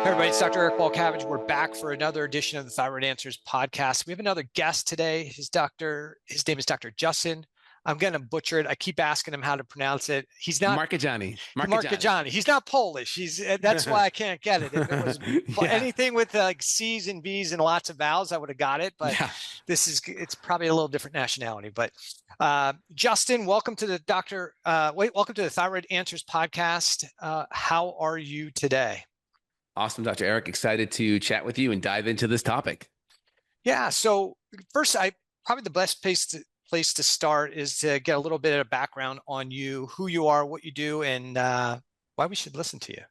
Hey everybody, it's Dr. Eric Balcavage. We're back for another edition of the Thyroid Answers Podcast. We have another guest today. His name is Dr. Justin. I'm going to butcher it. I keep asking him how to pronounce it. He's not Marchegiani. He's not Polish. That's why I can't get it. If it was anything with like C's and B's and lots of vowels, I would have got it. But it's probably a little different nationality. But Justin, welcome to the welcome to the Thyroid Answers Podcast. How are you today? Awesome, Dr. Eric. Excited to chat with you and dive into this topic. Yeah. So first, probably the best place to start is to get a little bit of background on you, who you are, what you do, and why we should listen to you.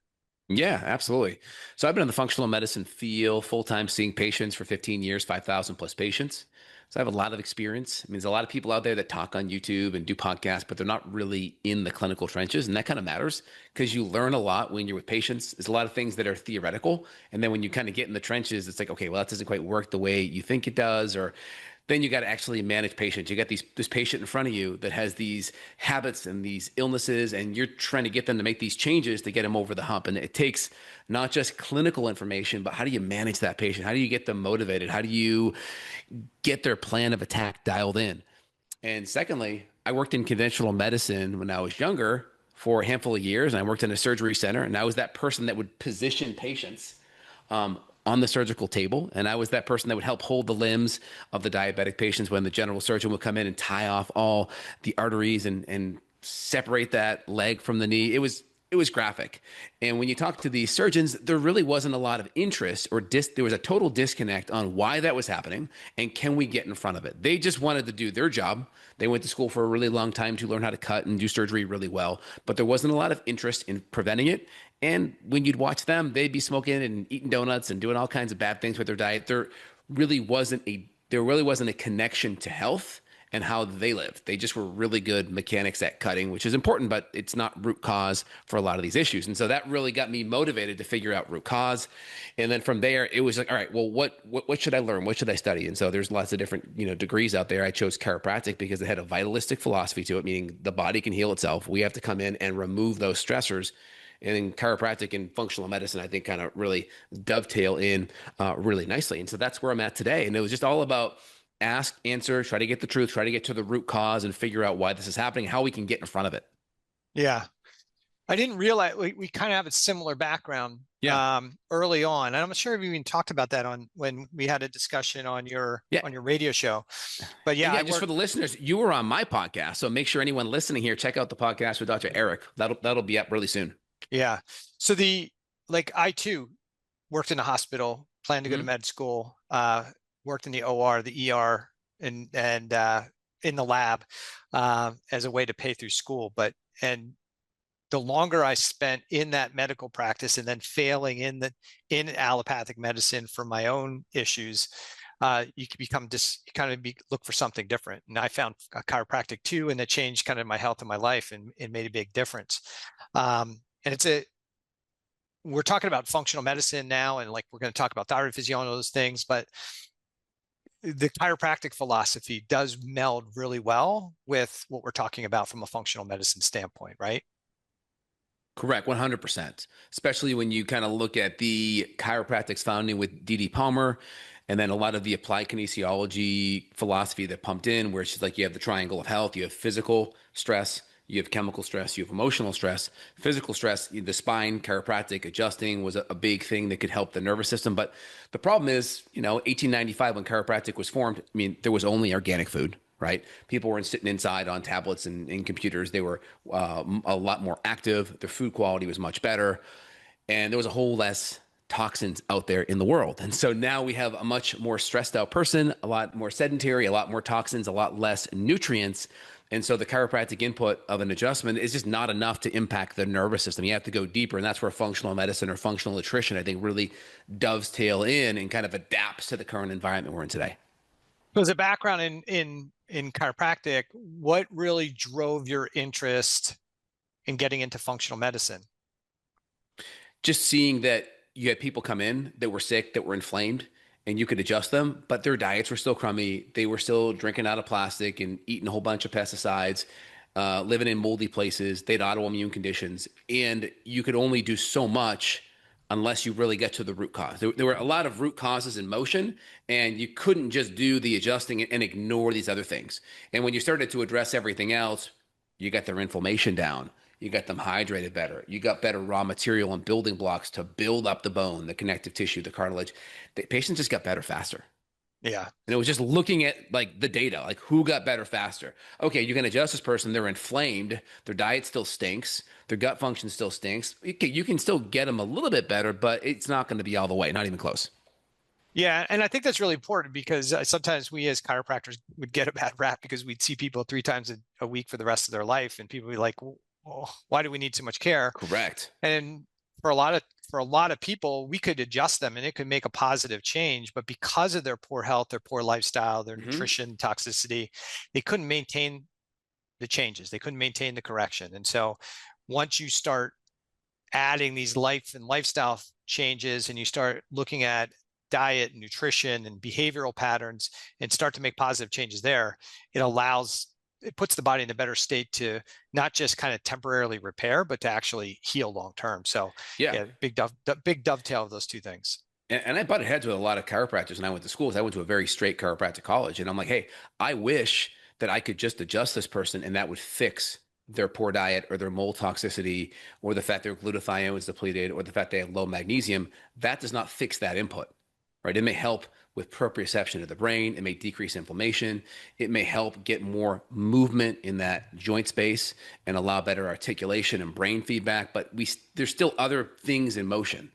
Yeah, absolutely. So I've been in the functional medicine field, full-time seeing patients for 15 years, 5,000 plus patients. So I have a lot of experience. I mean, there's a lot of people out there that talk on YouTube and do podcasts, but they're not really in the clinical trenches. And that kind of matters because you learn a lot when you're with patients. There's a lot of things that are theoretical. And then when you kind of get in the trenches, it's like, okay, well, that doesn't quite work the way you think it does, or then you got to actually manage patients. You got this patient in front of you that has these habits and these illnesses, and you're trying to get them to make these changes to get them over the hump. And it takes not just clinical information, but how do you manage that patient? How do you get them motivated? How do you get their plan of attack dialed in? And secondly, I worked in conventional medicine when I was younger for a handful of years, and I worked in a surgery center, and I was that person that would position patients on the surgical table. And I was that person that would help hold the limbs of the diabetic patients when the general surgeon would come in and tie off all the arteries and separate that leg from the knee. It was graphic. And when you talk to the surgeons, there really wasn't a lot of interest or there was a total disconnect on why that was happening and can we get in front of it. They just wanted to do their job. They went to school for a really long time to learn how to cut and do surgery really well, but there wasn't a lot of interest in preventing it. And when you'd watch them, they'd be smoking and eating donuts and doing all kinds of bad things with their diet. There really wasn't a connection to health and how they lived. They just were really good mechanics at cutting, which is important, but it's not root cause for a lot of these issues. And so that really got me motivated to figure out root cause. And then from there, it was like, all right, well, what should I learn? What should I study? And so there's lots of different, degrees out there. I chose chiropractic because it had a vitalistic philosophy to it, meaning the body can heal itself. We have to come in and remove those stressors. And in chiropractic and functional medicine, I think kind of really dovetail in really nicely. And so that's where I'm at today. And it was just all about ask, answer, try to get the truth, try to get to the root cause and figure out why this is happening, how we can get in front of it. Yeah. I didn't realize we kind of have a similar background early on. And I'm not sure if we even talked about that when we had a discussion on your radio show. But just for the listeners, you were on my podcast. So make sure anyone listening here, check out the podcast with Dr. Eric. That'll be up really soon. Yeah. So I too worked in a hospital, planned to go to med school, worked in the OR, the ER, and in the lab as a way to pay through school. And the longer I spent in that medical practice and then failing in allopathic medicine for my own issues, you can look for something different. And I found a chiropractic too, and it changed kind of my health and my life and it made a big difference. And we're talking about functional medicine now, and we're going to talk about thyroid physiology and those things, but the chiropractic philosophy does meld really well with what we're talking about from a functional medicine standpoint, right? Correct, 100%. Especially when you kind of look at the chiropractic's founding with D.D. Palmer, and then a lot of the applied kinesiology philosophy that pumped in, where it's just like you have the triangle of health, you have physical stress, you have chemical stress, you have emotional stress. Physical stress, the spine, chiropractic, adjusting was a big thing that could help the nervous system. But the problem is, 1895 when chiropractic was formed, there was only organic food, right? People weren't sitting inside on tablets and computers. They were a lot more active. Their food quality was much better. And there was a whole less toxins out there in the world. And so now we have a much more stressed out person, a lot more sedentary, a lot more toxins, a lot less nutrients. And so the chiropractic input of an adjustment is just not enough to impact the nervous system. You have to go deeper. And that's where functional medicine or functional nutrition, I think, really dovetail in and kind of adapts to the current environment we're in today. So as a background in chiropractic, what really drove your interest in getting into functional medicine? Just seeing that you had people come in that were sick, that were inflamed, and you could adjust them, but their diets were still crummy. They were still drinking out of plastic and eating a whole bunch of pesticides, living in moldy places. They had autoimmune conditions, and you could only do so much unless you really get to the root cause. There were a lot of root causes in motion, and you couldn't just do the adjusting and ignore these other things. And when you started to address everything else, you got their inflammation down. You got them hydrated better. You got better raw material and building blocks to build up the bone, the connective tissue, the cartilage. The patients just got better faster. Yeah. And it was just looking at like the data, like who got better faster. Okay, you can adjust this person. They're inflamed. Their diet still stinks. Their gut function still stinks. You can still get them a little bit better, but it's not going to be all the way, not even close. Yeah. And I think that's really important because sometimes we as chiropractors would get a bad rap because we'd see people 3 times a week for the rest of their life. And people would be like, well, why do we need so much care? Correct. And for a lot of people, we could adjust them and it could make a positive change. But because of their poor health, their poor lifestyle, their nutrition, toxicity, they couldn't maintain the changes. They couldn't maintain the correction. And so once you start adding these life and lifestyle changes and you start looking at diet, nutrition, and behavioral patterns and start to make positive changes there, it puts the body in a better state to not just kind of temporarily repair, but to actually heal long term. So Yeah. big dovetail of those two things. And I butted heads with a lot of chiropractors when I went to school. I went to a very straight chiropractic college. And I'm like, hey, I wish that I could just adjust this person and that would fix their poor diet or their mold toxicity or the fact their glutathione is depleted or the fact they have low magnesium. That does not fix that input, right? It may help with proprioception of the brain. It may decrease inflammation. It may help get more movement in that joint space and allow better articulation and brain feedback. But there's still other things in motion.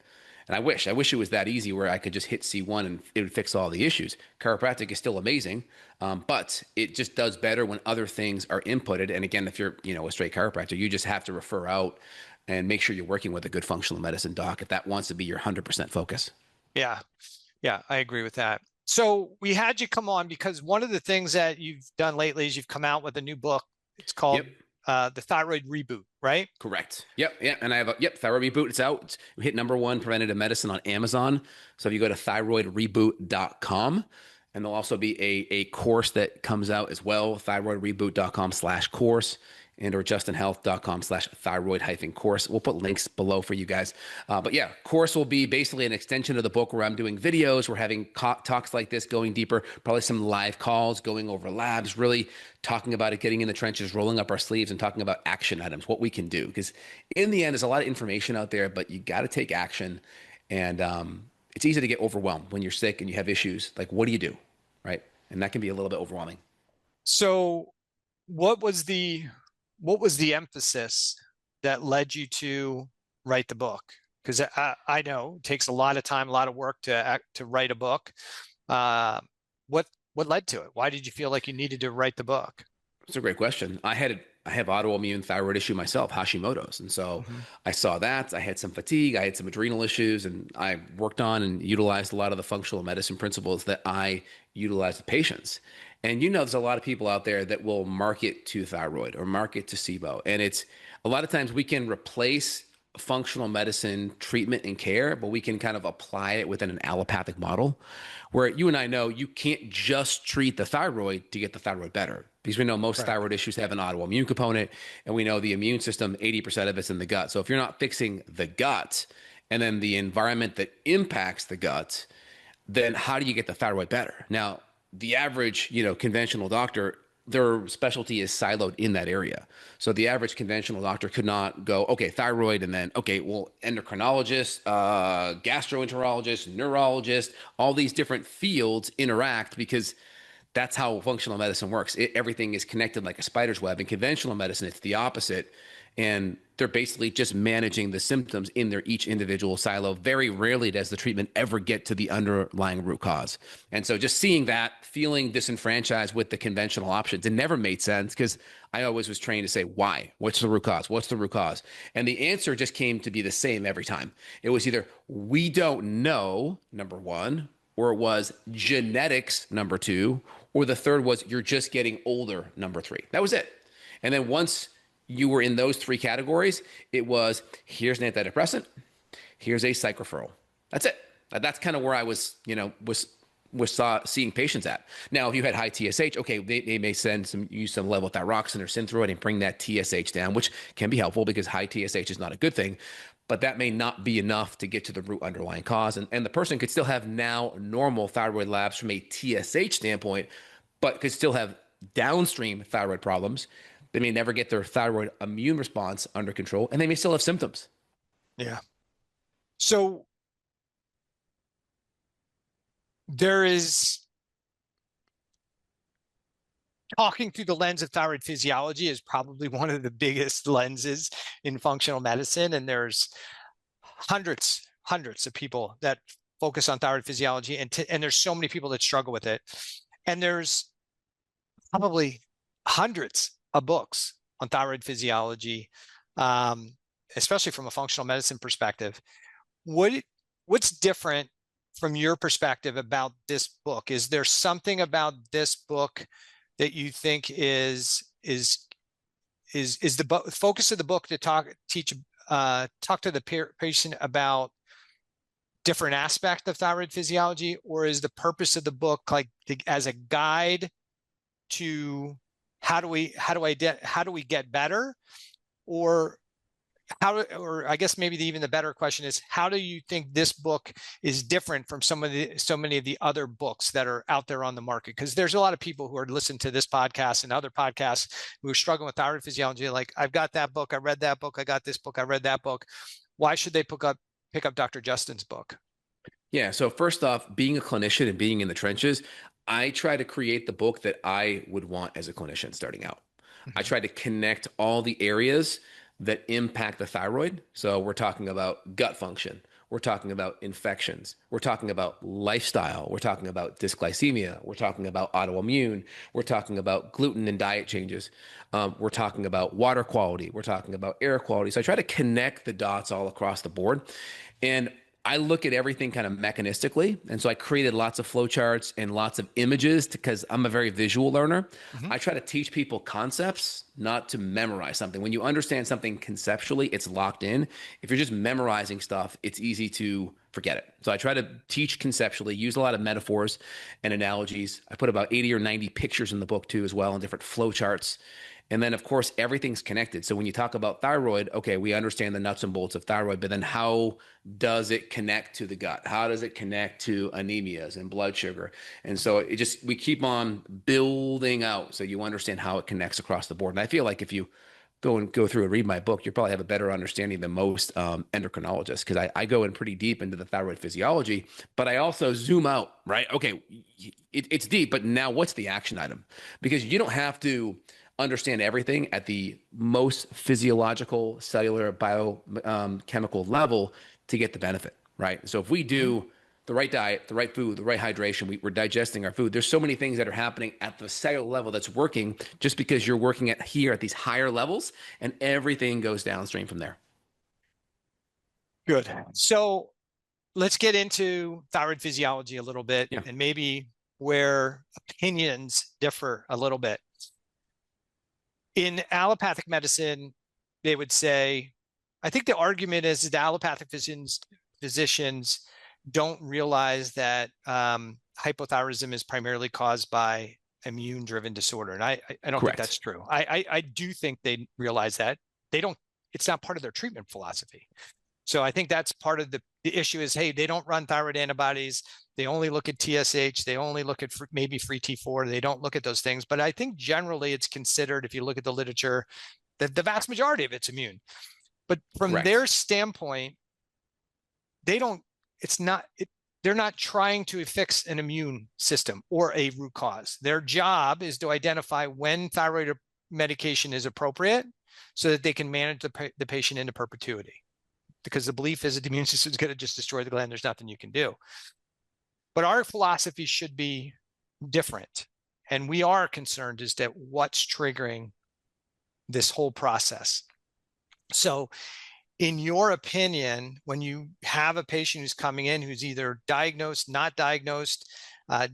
And I wish it was that easy where I could just hit C1 and it would fix all the issues. Chiropractic is still amazing, but it just does better when other things are inputted. And again, if you're a straight chiropractor, you just have to refer out and make sure you're working with a good functional medicine doc if that wants to be your 100% focus. Yeah. Yeah, I agree with that. So we had you come on because one of the things that you've done lately is you've come out with a new book. It's called The Thyroid Reboot, right? Correct. Yep. Yeah. And I have Thyroid Reboot. It's out. We hit #1 preventative medicine on Amazon. So if you go to thyroidreboot.com, and there'll also be a course that comes out as well, thyroidreboot.com/course. or justinhealth.com/thyroid-course. We'll put links below for you guys. But yeah, course will be basically an extension of the book where I'm doing videos. We're having talks like this, going deeper, probably some live calls, going over labs, really talking about it, getting in the trenches, rolling up our sleeves and talking about action items, what we can do. Because in the end, there's a lot of information out there, but you got to take action. And it's easy to get overwhelmed when you're sick and you have issues. Like, what do you do? Right? And that can be a little bit overwhelming. So what was the emphasis that led you to write the book? Because I know it takes a lot of time, a lot of work to write a book. What led to it? Why did you feel like you needed to write the book? That's a great question. I have autoimmune thyroid issue myself, Hashimoto's. And so I saw that. I had some fatigue. I had some adrenal issues. And I worked on and utilized a lot of the functional medicine principles that I utilize with patients. And there's a lot of people out there that will market to thyroid or market to SIBO. And it's a lot of times we can replace functional medicine treatment and care, but we can kind of apply it within an allopathic model where you and I know you can't just treat the thyroid to get the thyroid better, because we know most thyroid issues have an autoimmune component, and we know the immune system, 80% of it's in the gut. So if you're not fixing the gut and then the environment that impacts the gut, then how do you get the thyroid better? Now, the average, conventional doctor, their specialty is siloed in that area. So the average conventional doctor could not go, okay, thyroid, and then, okay, well, endocrinologist, gastroenterologist, neurologist, all these different fields interact because that's how functional medicine works. Everything is connected like a spider's web. In conventional medicine, it's the opposite. And they're basically just managing the symptoms in their each individual silo. Very rarely does the treatment ever get to the underlying root cause. And so just seeing that, feeling disenfranchised with the conventional options, it never made sense because I always was trained to say, why? What's the root cause? What's the root cause? And the answer just came to be the same every time. It was either we don't know, #1, or it was genetics, #2, or the third was you're just getting older, #3. That was it. And then once you were in those 3 categories, it was here's an antidepressant, here's a psychreferral. That's it. That's kind of where I was, seeing patients at. Now, if you had high TSH, okay, they may use some levothyroxine or Synthroid and bring that TSH down, which can be helpful because high TSH is not a good thing. but that may not be enough to get to the root underlying cause. And the person could still have now normal thyroid labs from a TSH standpoint, but could still have downstream thyroid problems. They may never get their thyroid immune response under control, and they may still have symptoms. Yeah. So there is talking through the lens of thyroid physiology is probably one of the biggest lenses in functional medicine. And there's hundreds of people that focus on thyroid physiology, and there's so many people that struggle with it. And there's probably hundreds of books on thyroid physiology, especially from a functional medicine perspective. What's different from your perspective about this book? Is there something about this book that you think is the focus of the book to talk to the patient about different aspect of thyroid physiology, or is the purpose of the book as a guide to how do we get better, or I guess maybe even the better question is, how do you think this book is different from so many of the other books that are out there on the market? Because there's a lot of people who are listening to this podcast and other podcasts who are struggling with thyroid physiology. Like, I've got that book, I read that book, I got this book, I read that book. Why should they pick up Dr. Justin's book? Yeah. So first off, being a clinician and being in the trenches, I try to create the book that I would want as a clinician starting out. Mm-hmm. I try to connect all the areas that impact the thyroid. So we're talking about gut function. We're talking about infections. We're talking about lifestyle. We're talking about dysglycemia. We're talking about autoimmune. We're talking about gluten and diet changes. We're talking about water quality. We're talking about air quality. So I try to connect the dots all across the board. And I look at everything kind of mechanistically. And so I created lots of flowcharts and lots of images because I'm a very visual learner. Mm-hmm. I try to teach people concepts, not to memorize something. When you understand something conceptually, it's locked in. If you're just memorizing stuff, it's easy to forget it. So I try to teach conceptually, use a lot of metaphors and analogies. I put about 80 or 90 pictures in the book too, as well, and different flowcharts. And then, of course, everything's connected. So when you talk about thyroid, okay, we understand the nuts and bolts of thyroid, but then how does it connect to the gut? How does it connect to anemias and blood sugar? And so we keep on building out so you understand how it connects across the board. And I feel like if you go through and read my book, you probably have a better understanding than most endocrinologists, because I go in pretty deep into the thyroid physiology, but I also zoom out, right? Okay, it's deep, but now what's the action item? Because you don't have to understand everything at the most physiological, cellular, biochemical level to get the benefit, right? So if we do the right diet, the right food, the right hydration, we're digesting our food. There's so many things that are happening at the cellular level that's working just because you're working at these higher levels, and everything goes downstream from there. Good. So let's get into thyroid physiology a little bit, and maybe where opinions differ a little bit. In allopathic medicine, they would say, I think the argument is that allopathic physicians don't realize that hypothyroidism is primarily caused by immune-driven disorder. And I don't think that's true. I do think they realize that. It's not part of their treatment philosophy. So I think that's part of the issue is, hey, they don't run thyroid antibodies. They only look at TSH. They only look at maybe free T4. They don't look at those things. But I think generally it's considered, if you look at the literature, that the vast majority of it's immune. But from their standpoint, they're not trying to fix an immune system or a root cause. Their job is to identify when thyroid medication is appropriate so that they can manage the patient into perpetuity. Because the belief is that the immune system is going to just destroy the gland. There's nothing you can do. But our philosophy should be different. And we are concerned as to what's triggering this whole process. So in your opinion, when you have a patient who's coming in who's either diagnosed, not diagnosed,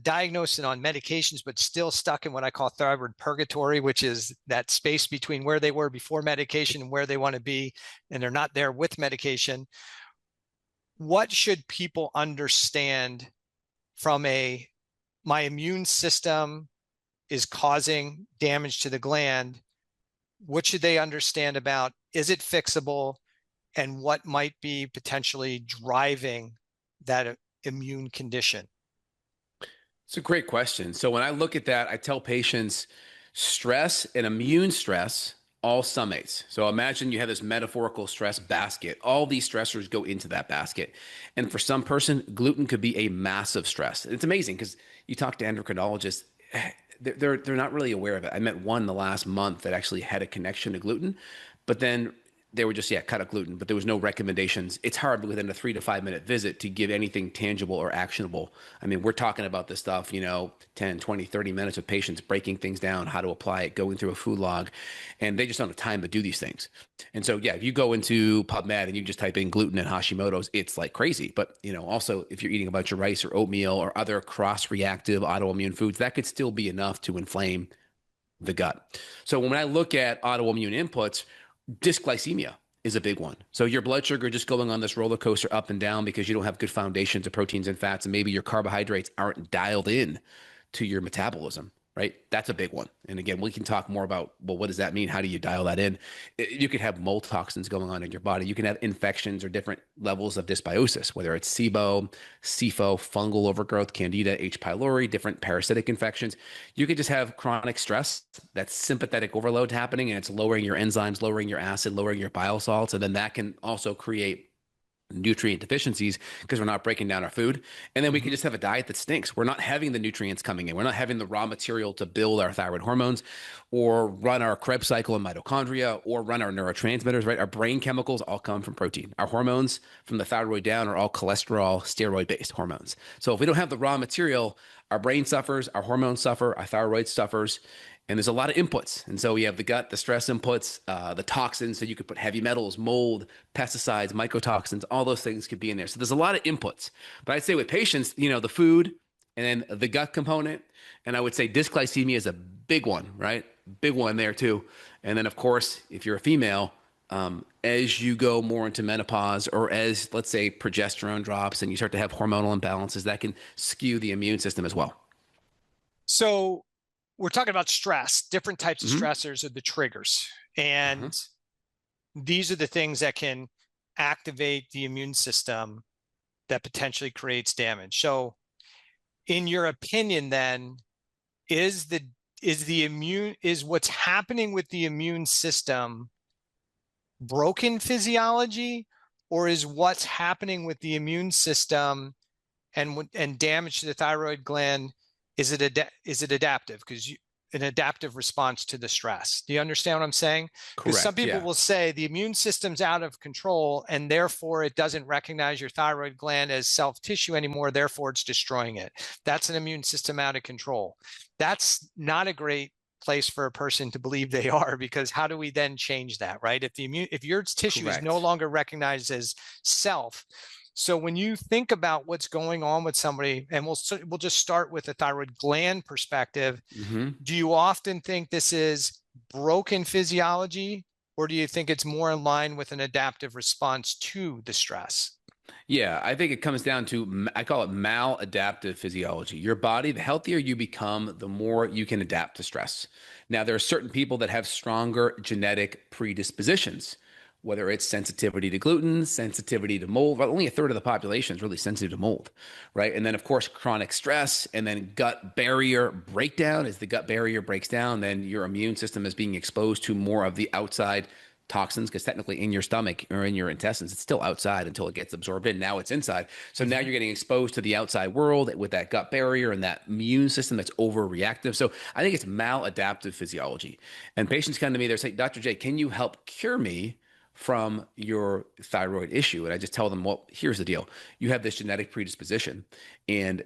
diagnosed and on medications, but still stuck in what I call thyroid purgatory, which is that space between where they were before medication and where they want to be, and they're not there with medication, what should people understand from my immune system is causing damage to the gland? What should they understand about, is it fixable? and what might be potentially driving that immune condition? It's a great question. So when I look at that, I tell patients stress and immune stress all summates. So imagine you have this metaphorical stress basket. All these stressors go into that basket. And for some person, gluten could be a massive stress. It's amazing because you talk to endocrinologists, they're not really aware of it. I met one the last month that actually had a connection to gluten, but then they were just, cut out gluten, but there was no recommendations. It's hard within a 3 to 5 minute visit to give anything tangible or actionable. I mean, we're talking about this stuff, 10, 20, 30 minutes of patients breaking things down, how to apply it, going through a food log, and they just don't have time to do these things. And so, if you go into PubMed and you just type in gluten and Hashimoto's, it's like crazy. But, also if you're eating a bunch of rice or oatmeal or other cross-reactive autoimmune foods, that could still be enough to inflame the gut. So when I look at autoimmune inputs, dysglycemia is a big one. So your blood sugar just going on this roller coaster up and down because you don't have good foundations of proteins and fats, and maybe your carbohydrates aren't dialed in to your metabolism, right? That's a big one. And again, we can talk more about, well, what does that mean? How do you dial that in? You could have mold toxins going on in your body. You can have infections or different levels of dysbiosis, whether it's SIBO, SIFO, fungal overgrowth, Candida, H. pylori, different parasitic infections. You could just have chronic stress, that's sympathetic overload happening, and it's lowering your enzymes, lowering your acid, lowering your bile salts. And then that can also create nutrient deficiencies because we're not breaking down our food. And then we can just have a diet that stinks. We're not having the nutrients coming in. We're not having the raw material to build our thyroid hormones or run our Krebs cycle and mitochondria or run our neurotransmitters, right? Our brain chemicals all come from protein. Our hormones from the thyroid down are all cholesterol, steroid-based hormones. So if we don't have the raw material, our brain suffers, our hormones suffer, our thyroid suffers, and there's a lot of inputs. And so we have the gut, the stress inputs, the toxins. So you could put heavy metals, mold, pesticides, mycotoxins, all those things could be in there. So there's a lot of inputs. But I'd say with patients, the food and then the gut component. And I would say dysglycemia is a big one, right? Big one there too. And then of course, if you're a female, as you go more into menopause or as, let's say, progesterone drops and you start to have hormonal imbalances, that can skew the immune system as well. So we're talking about stress. Different types of stressors are the triggers. And these are the things that can activate the immune system that potentially creates damage. So in your opinion, then, is what's happening with the immune system broken physiology, or is what's happening with the immune system and damage to the thyroid gland, is it adaptive? Because an adaptive response to the stress. Do you understand what I'm saying? Because some people will say the immune system's out of control and therefore it doesn't recognize your thyroid gland as self-tissue anymore, therefore it's destroying it. That's an immune system out of control. That's not a great place for a person to believe they are, because how do we then change that, right? If your tissue is no longer recognized as self. So when you think about what's going on with somebody, and we'll just start with the thyroid gland perspective, do you often think this is broken physiology, or do you think it's more in line with an adaptive response to the stress? Yeah, I think it comes down to, I call it maladaptive physiology. Your body, the healthier you become, the more you can adapt to stress. Now, there are certain people that have stronger genetic predispositions, whether it's sensitivity to gluten, sensitivity to mold. Well, only a third of the population is really sensitive to mold, right? And then, of course, chronic stress, and then gut barrier breakdown. As the gut barrier breaks down, then your immune system is being exposed to more of the outside toxins, because technically in your stomach or in your intestines, it's still outside until it gets absorbed in. Now it's inside. So now you're getting exposed to the outside world with that gut barrier and that immune system that's overreactive. So I think it's maladaptive physiology. And patients come to me, they're saying, Dr. J, can you help cure me from your thyroid issue? And I just tell them, well, here's the deal. You have this genetic predisposition. And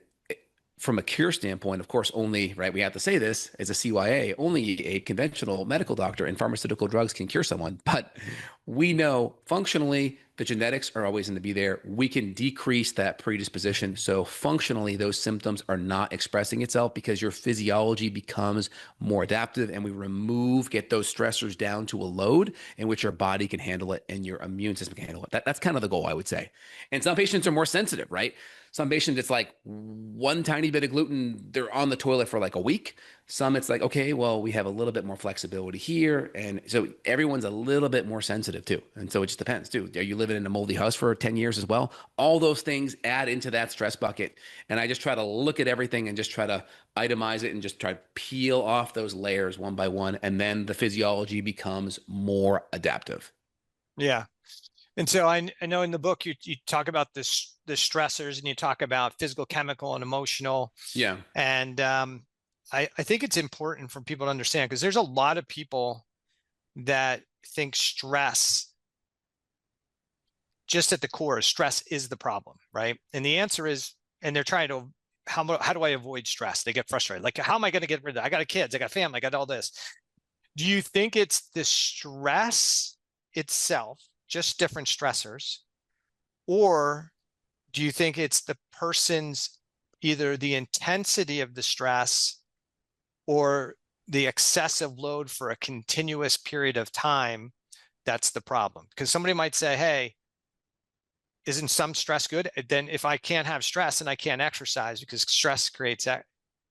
from a cure standpoint, of course, only, right, we have to say this as a CYA, only a conventional medical doctor and pharmaceutical drugs can cure someone. But we know functionally the genetics are always going to be there. We can decrease that predisposition. So functionally, those symptoms are not expressing itself because your physiology becomes more adaptive, and we get those stressors down to a load in which your body can handle it and your immune system can handle it. That's kind of the goal, I would say. And some patients are more sensitive, right? Some patients, it's like one tiny bit of gluten, they're on the toilet for like a week. Some, it's like, okay, well, we have a little bit more flexibility here. And so everyone's a little bit more sensitive too. And so it just depends too. Are you living in a moldy house for 10 years as well? All those things add into that stress bucket. And I just try to look at everything and just try to itemize it and just try to peel off those layers one by one. And then the physiology becomes more adaptive. Yeah. And so I know in the book you talk about this the stressors, and you talk about physical, chemical, and emotional. Yeah. And I think it's important for people to understand, because there's a lot of people that think stress, just at the core, stress is the problem, right? And the answer is, and they're trying to, how do I avoid stress? They get frustrated. Like, how am I going to get rid of that? I got kids, I got family, I got all this. Do you think it's the stress itself, just different stressors? Or do you think it's the person's, either the intensity of the stress or the excessive load for a continuous period of time that's the problem? Because somebody might say, hey, isn't some stress good? Then if I can't have stress and I can't exercise because stress creates that,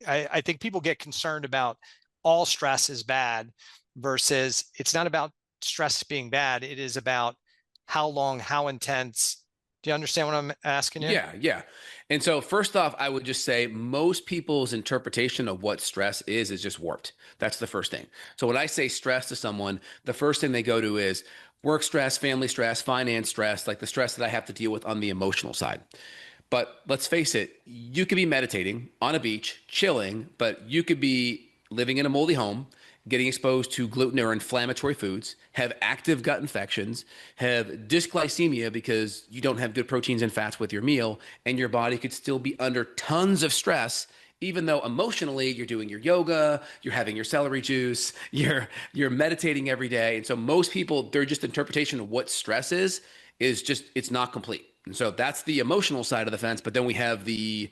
I think people get concerned about all stress is bad, versus it's not about stress being bad. It is about how long, how intense. Do you understand what I'm asking you? Yeah, yeah. And so first off, I would just say most people's interpretation of what stress is just warped. That's the first thing. So when I say stress to someone, the first thing they go to is work stress, family stress, finance stress, like the stress that I have to deal with on the emotional side. But let's face it, you could be meditating on a beach, chilling, but you could be living in a moldy home, getting exposed to gluten or inflammatory foods, have active gut infections, have dysglycemia because you don't have good proteins and fats with your meal, and your body could still be under tons of stress, even though emotionally you're doing your yoga, you're having your celery juice, you're meditating every day. And so most people, their just interpretation of what stress is just, it's not complete. And so that's the emotional side of the fence. But then we have the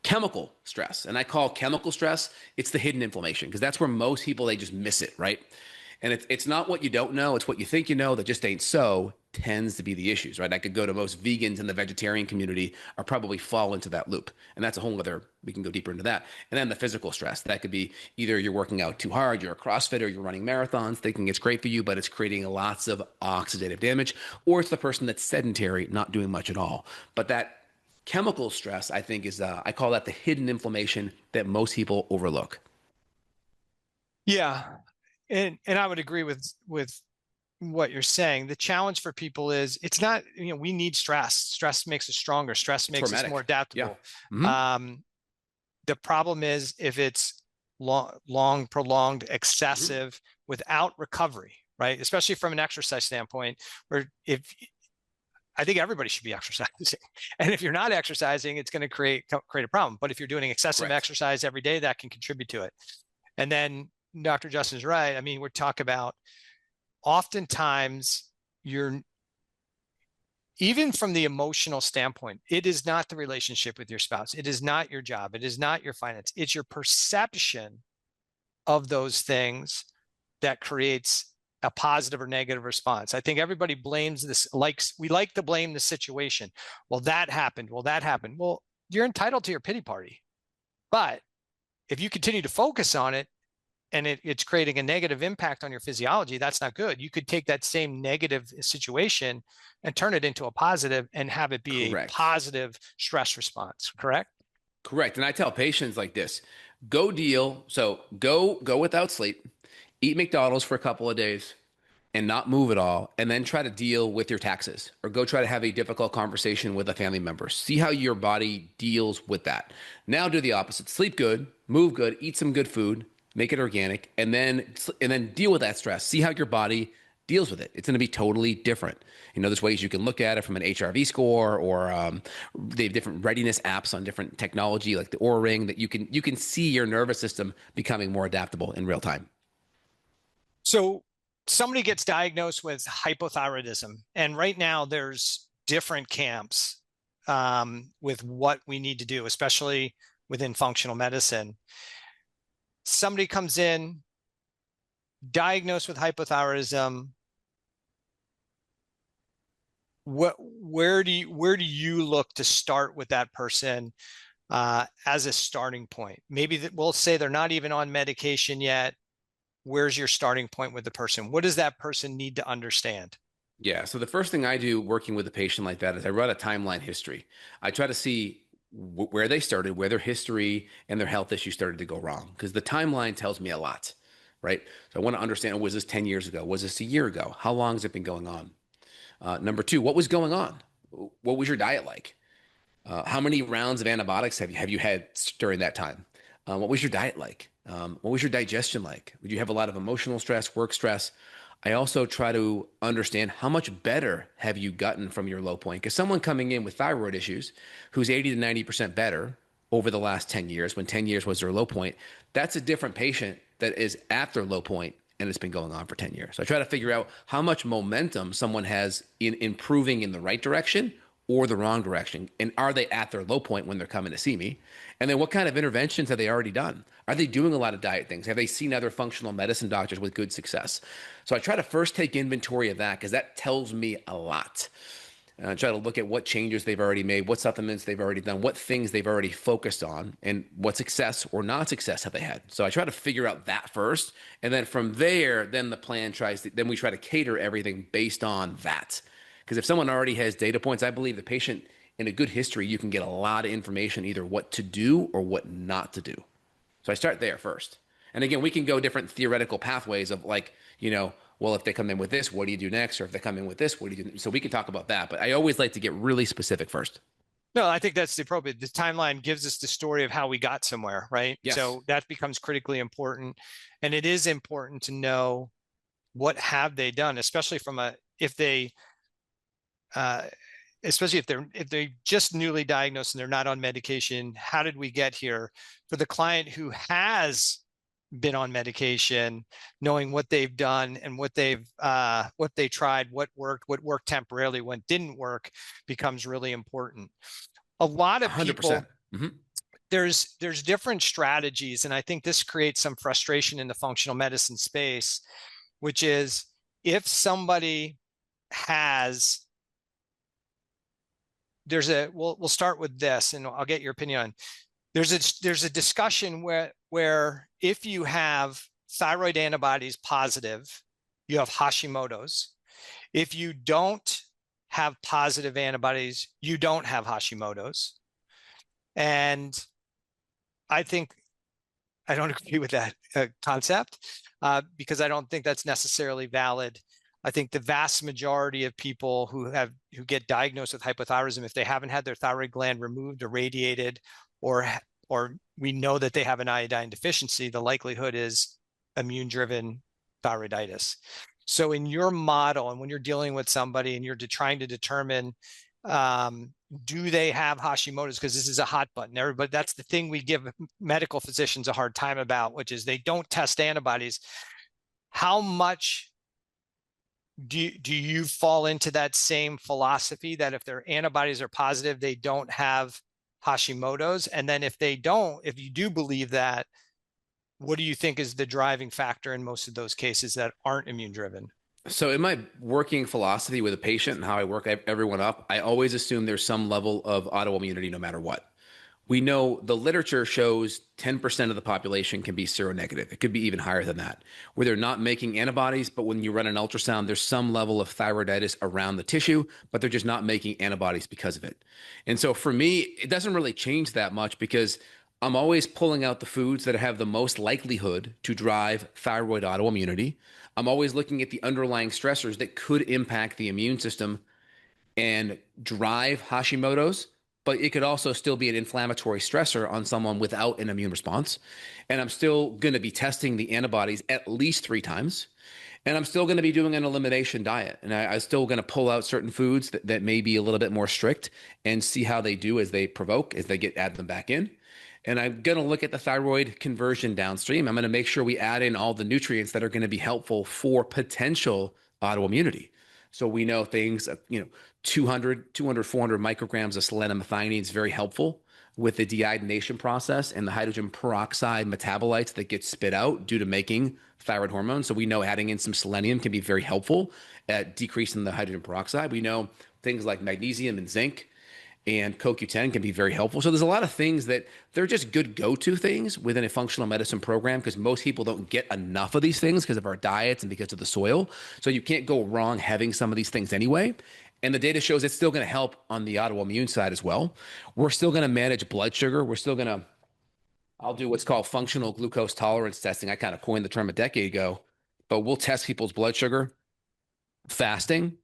chemical stress. And I call chemical stress, it's the hidden inflammation, because that's where most people, they just miss it, right? And it's not what you don't know, it's what you think you know that just ain't so, tends to be the issues, right? I could go to most vegans in the vegetarian community are probably fall into that loop. And that's a whole other, we can go deeper into that. And then the physical stress, that could be either you're working out too hard, you're a CrossFitter, you're running marathons, thinking it's great for you, but it's creating lots of oxidative damage, or it's the person that's sedentary, not doing much at all. But that chemical stress, I think, is I call that the hidden inflammation that most people overlook. Yeah. And I would agree with what you're saying. The challenge for people is, it's not, we need stress. Stress makes us stronger. Stress makes us more adaptable. Yeah. The problem is if it's long, prolonged, excessive, without recovery, right? Especially from an exercise standpoint, where I think everybody should be exercising. And if you're not exercising, it's going to create a problem. But if you're doing excessive exercise every day, that can contribute to it. And then Dr. Justin's right. I mean, we're talking about, oftentimes even from the emotional standpoint, it is not the relationship with your spouse. It is not your job. It is not your finance. It's your perception of those things that creates a positive or negative response. I think everybody blames this, we like to blame the situation. Well, that happened. Well, you're entitled to your pity party. But if you continue to focus on it, and it's creating a negative impact on your physiology, that's not good. You could take that same negative situation and turn it into a positive and have it be a positive stress response, correct? Correct. And I tell patients like this, go without sleep, eat McDonald's for a couple of days and not move at all, and then try to deal with your taxes, or go try to have a difficult conversation with a family member. See how your body deals with that. Now do the opposite. Sleep good, move good, eat some good food, make it organic, and then deal with that stress. See how your body deals with it. It's going to be totally different. There's ways you can look at it from an HRV score, or they have different readiness apps on different technology, like the Oura Ring, that you can see your nervous system becoming more adaptable in real time. So somebody gets diagnosed with hypothyroidism, and right now there's different camps with what we need to do, especially within functional medicine. Somebody comes in, diagnosed with hypothyroidism. where do you look to start with that person as a starting point? Maybe we'll say they're not even on medication yet. Where's your starting point with the person? What does that person need to understand? Yeah. So the first thing I do working with a patient like that is I run a timeline history. I try to see where they started, where their history and their health issues started to go wrong, because the timeline tells me a lot, right? So I want to understand, was this 10 years ago? Was this a year ago? How long has it been going on? Number two, what was going on? What was your diet like? How many rounds of antibiotics have you had during that time? What was your diet like? What was your digestion like? Would you have a lot of emotional stress, work stress? I also try to understand how much better have you gotten from your low point? Because someone coming in with thyroid issues who's 80 to 90% better over the last 10 years, when 10 years was their low point, that's a different patient that is at their low point and it's been going on for 10 years. So I try to figure out how much momentum someone has in improving in the right direction or the wrong direction. And are they at their low point when they're coming to see me? And then what kind of interventions have they already done? Are they doing a lot of diet things? Have they seen other functional medicine doctors with good success? So I try to first take inventory of that because that tells me a lot. And I try to look at what changes they've already made, what supplements they've already done, what things they've already focused on, and what success or not success have they had. So I try to figure out that first. And then from there, then the plan then we try to cater everything based on that. Because if someone already has data points, I believe the patient in a good history, you can get a lot of information, either what to do or what not to do. So I start there first. And again, we can go different theoretical pathways of like, well, if they come in with this, what do you do next? Or if they come in with this, what do you do? So we can talk about that. But I always like to get really specific first. No, I think that's the appropriate. The timeline gives us the story of how we got somewhere, right? Yes. So that becomes critically important. And it is important to know what have they done, especially especially if they're just newly diagnosed and they're not on medication. How did we get here? For the client who has been on medication, knowing what they've done and what they tried, what worked temporarily, what didn't work, becomes really important. A lot of 100%. people, there's different strategies, and I think this creates some frustration in the functional medicine space, which is if somebody has we'll start with this and I'll get your opinion on. There's a discussion where if you have thyroid antibodies positive, you have Hashimoto's. If you don't have positive antibodies, you don't have Hashimoto's. And I don't agree with that concept because I don't think that's necessarily valid. I think the vast majority of people who get diagnosed with hypothyroidism, if they haven't had their thyroid gland removed or radiated, or we know that they have an iodine deficiency, the likelihood is immune-driven thyroiditis. So in your model, and when you're dealing with somebody and you're trying to determine, do they have Hashimoto's? Because this is a hot button. Everybody, that's the thing we give medical physicians a hard time about, which is they don't test antibodies. How much do you fall into that same philosophy that if their antibodies are positive, they don't have Hashimoto's? And then if you do believe that, what do you think is the driving factor in most of those cases that aren't immune driven? So in my working philosophy with a patient and how I work everyone up, I always assume there's some level of autoimmunity no matter what. We know the literature shows 10% of the population can be seronegative. It could be even higher than that, where they're not making antibodies, but when you run an ultrasound, there's some level of thyroiditis around the tissue, but they're just not making antibodies because of it. And so for me, it doesn't really change that much because I'm always pulling out the foods that have the most likelihood to drive thyroid autoimmunity. I'm always looking at the underlying stressors that could impact the immune system and drive Hashimoto's, but it could also still be an inflammatory stressor on someone without an immune response. And I'm still going to be testing the antibodies at least 3 times. And I'm still going to be doing an elimination diet. And I'm still going to pull out certain foods that may be a little bit more strict and see how they do as they provoke, as they add them back in. And I'm going to look at the thyroid conversion downstream. I'm going to make sure we add in all the nutrients that are going to be helpful for potential autoimmunity. So we know things, 200, 400 micrograms of selenium methionine is very helpful. with the deiodination process and the hydrogen peroxide metabolites that get spit out due to making thyroid hormone. So we know adding in some selenium can be very helpful at decreasing the hydrogen peroxide. We know things like magnesium and zinc and CoQ10 can be very helpful. So there's a lot of things that they're just good go-to things within a functional medicine program because most people don't get enough of these things because of our diets and because of the soil. So you can't go wrong having some of these things anyway. And the data shows it's still going to help on the autoimmune side as well. We're still going to manage blood sugar. We're still going to, I'll do what's called functional glucose tolerance testing. I kind of coined the term a decade ago, but we'll test people's blood sugar fasting.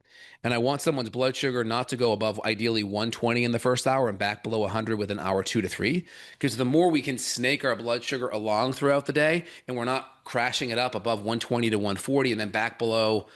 And I want someone's blood sugar not to go above ideally 120 in the first hour and back below 100 within hour 2 to 3. Because the more we can snake our blood sugar along throughout the day and we're not crashing it up above 120 to 140 and then back below,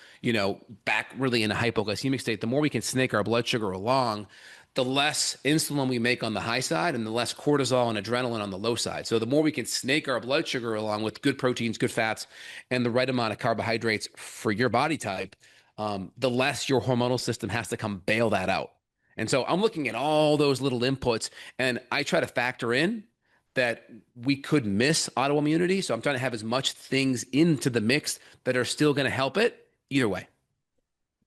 back really in a hypoglycemic state, the more we can snake our blood sugar along, the less insulin we make on the high side and the less cortisol and adrenaline on the low side. So the more we can snake our blood sugar along with good proteins, good fats, and the right amount of carbohydrates for your body type, the less your hormonal system has to come bail that out. And so I'm looking at all those little inputs and I try to factor in that we could miss autoimmunity. So I'm trying to have as much things into the mix that are still going to help it either way.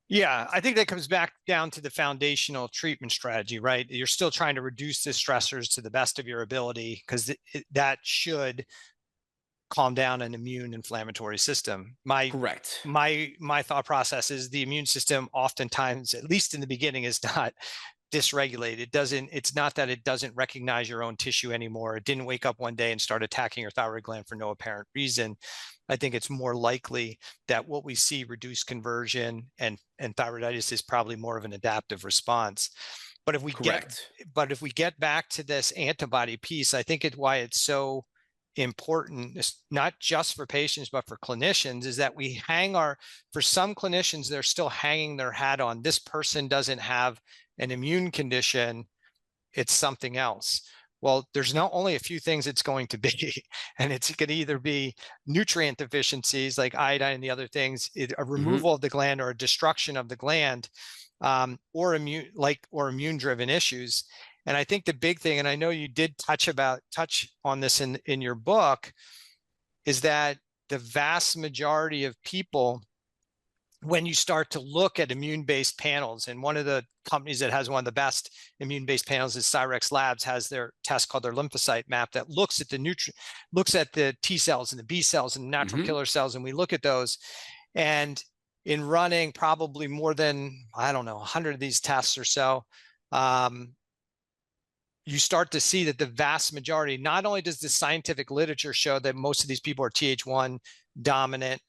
Yeah, I think that comes back down to the foundational treatment strategy, right? You're still trying to reduce the stressors to the best of your ability because that should calm down an immune inflammatory system. Correct. My thought process is the immune system oftentimes, at least in the beginning, is not dysregulated. It's not that it doesn't recognize your own tissue anymore. It didn't wake up one day and start attacking your thyroid gland for no apparent reason. I think it's more likely that what we see, reduced conversion and thyroiditis, is probably more of an adaptive response. But if we get back to this antibody piece, I think why it's so important, not just for patients but for clinicians, is that we for some clinicians, they're still hanging their hat on this person doesn't have an immune condition, it's something else. Well, there's not only a few things it's going to be, and it's going to either be nutrient deficiencies like iodine and the other things, a removal of the gland or a destruction of the gland, or immune-driven issues. And I think the big thing, and I know you did touch on this in your book, is that the vast majority of people, when you start to look at immune-based panels, and one of the companies that has one of the best immune-based panels is Cyrex Labs, has their test called their lymphocyte map that looks at the T cells and the B cells and the natural killer cells, and we look at those. And in running probably more than, 100 of these tests or so, you start to see that the vast majority, not only does the scientific literature show that most of these people are Th1 dominant,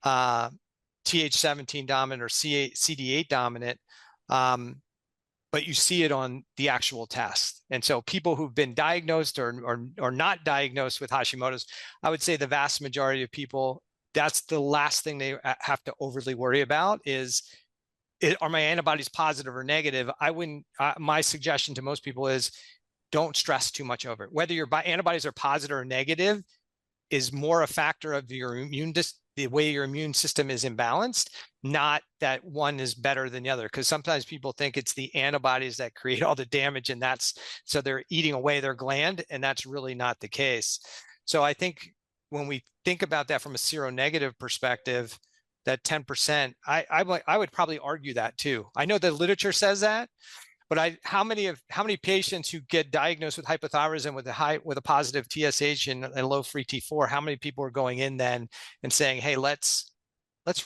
Th17 dominant, or CD8 dominant, but you see it on the actual test. And so people who've been diagnosed or not diagnosed with Hashimoto's, I would say the vast majority of people, that's the last thing they have to overly worry about is, are my antibodies positive or negative? My suggestion to most people is don't stress too much over it. Whether your antibodies are positive or negative is more a factor of your the way your immune system is imbalanced, not that one is better than the other. Because sometimes people think it's the antibodies that create all the damage, and so they're eating away their gland, and that's really not the case. So I think when we think about that from a seronegative perspective, that 10%, I would probably argue that too. I know the literature says that, but how many patients who get diagnosed with hypothyroidism with a positive TSH and low free T4, how many people are going in then and saying, hey, let's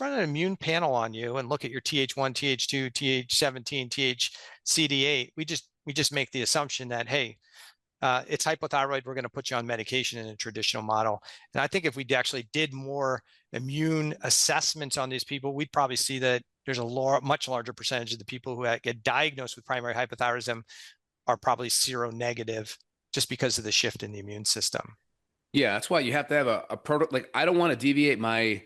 run an immune panel on you and look at your Th1, Th2, Th17, THCD8. We just make the assumption that, hey, it's hypothyroid, we're going to put you on medication in a traditional model. And I think if we actually did more immune assessments on these people, we'd probably see that there's a much larger percentage of the people who get diagnosed with primary hypothyroidism are probably seronegative just because of the shift in the immune system. Yeah, that's why you have to have a product. Like, I don't want to deviate my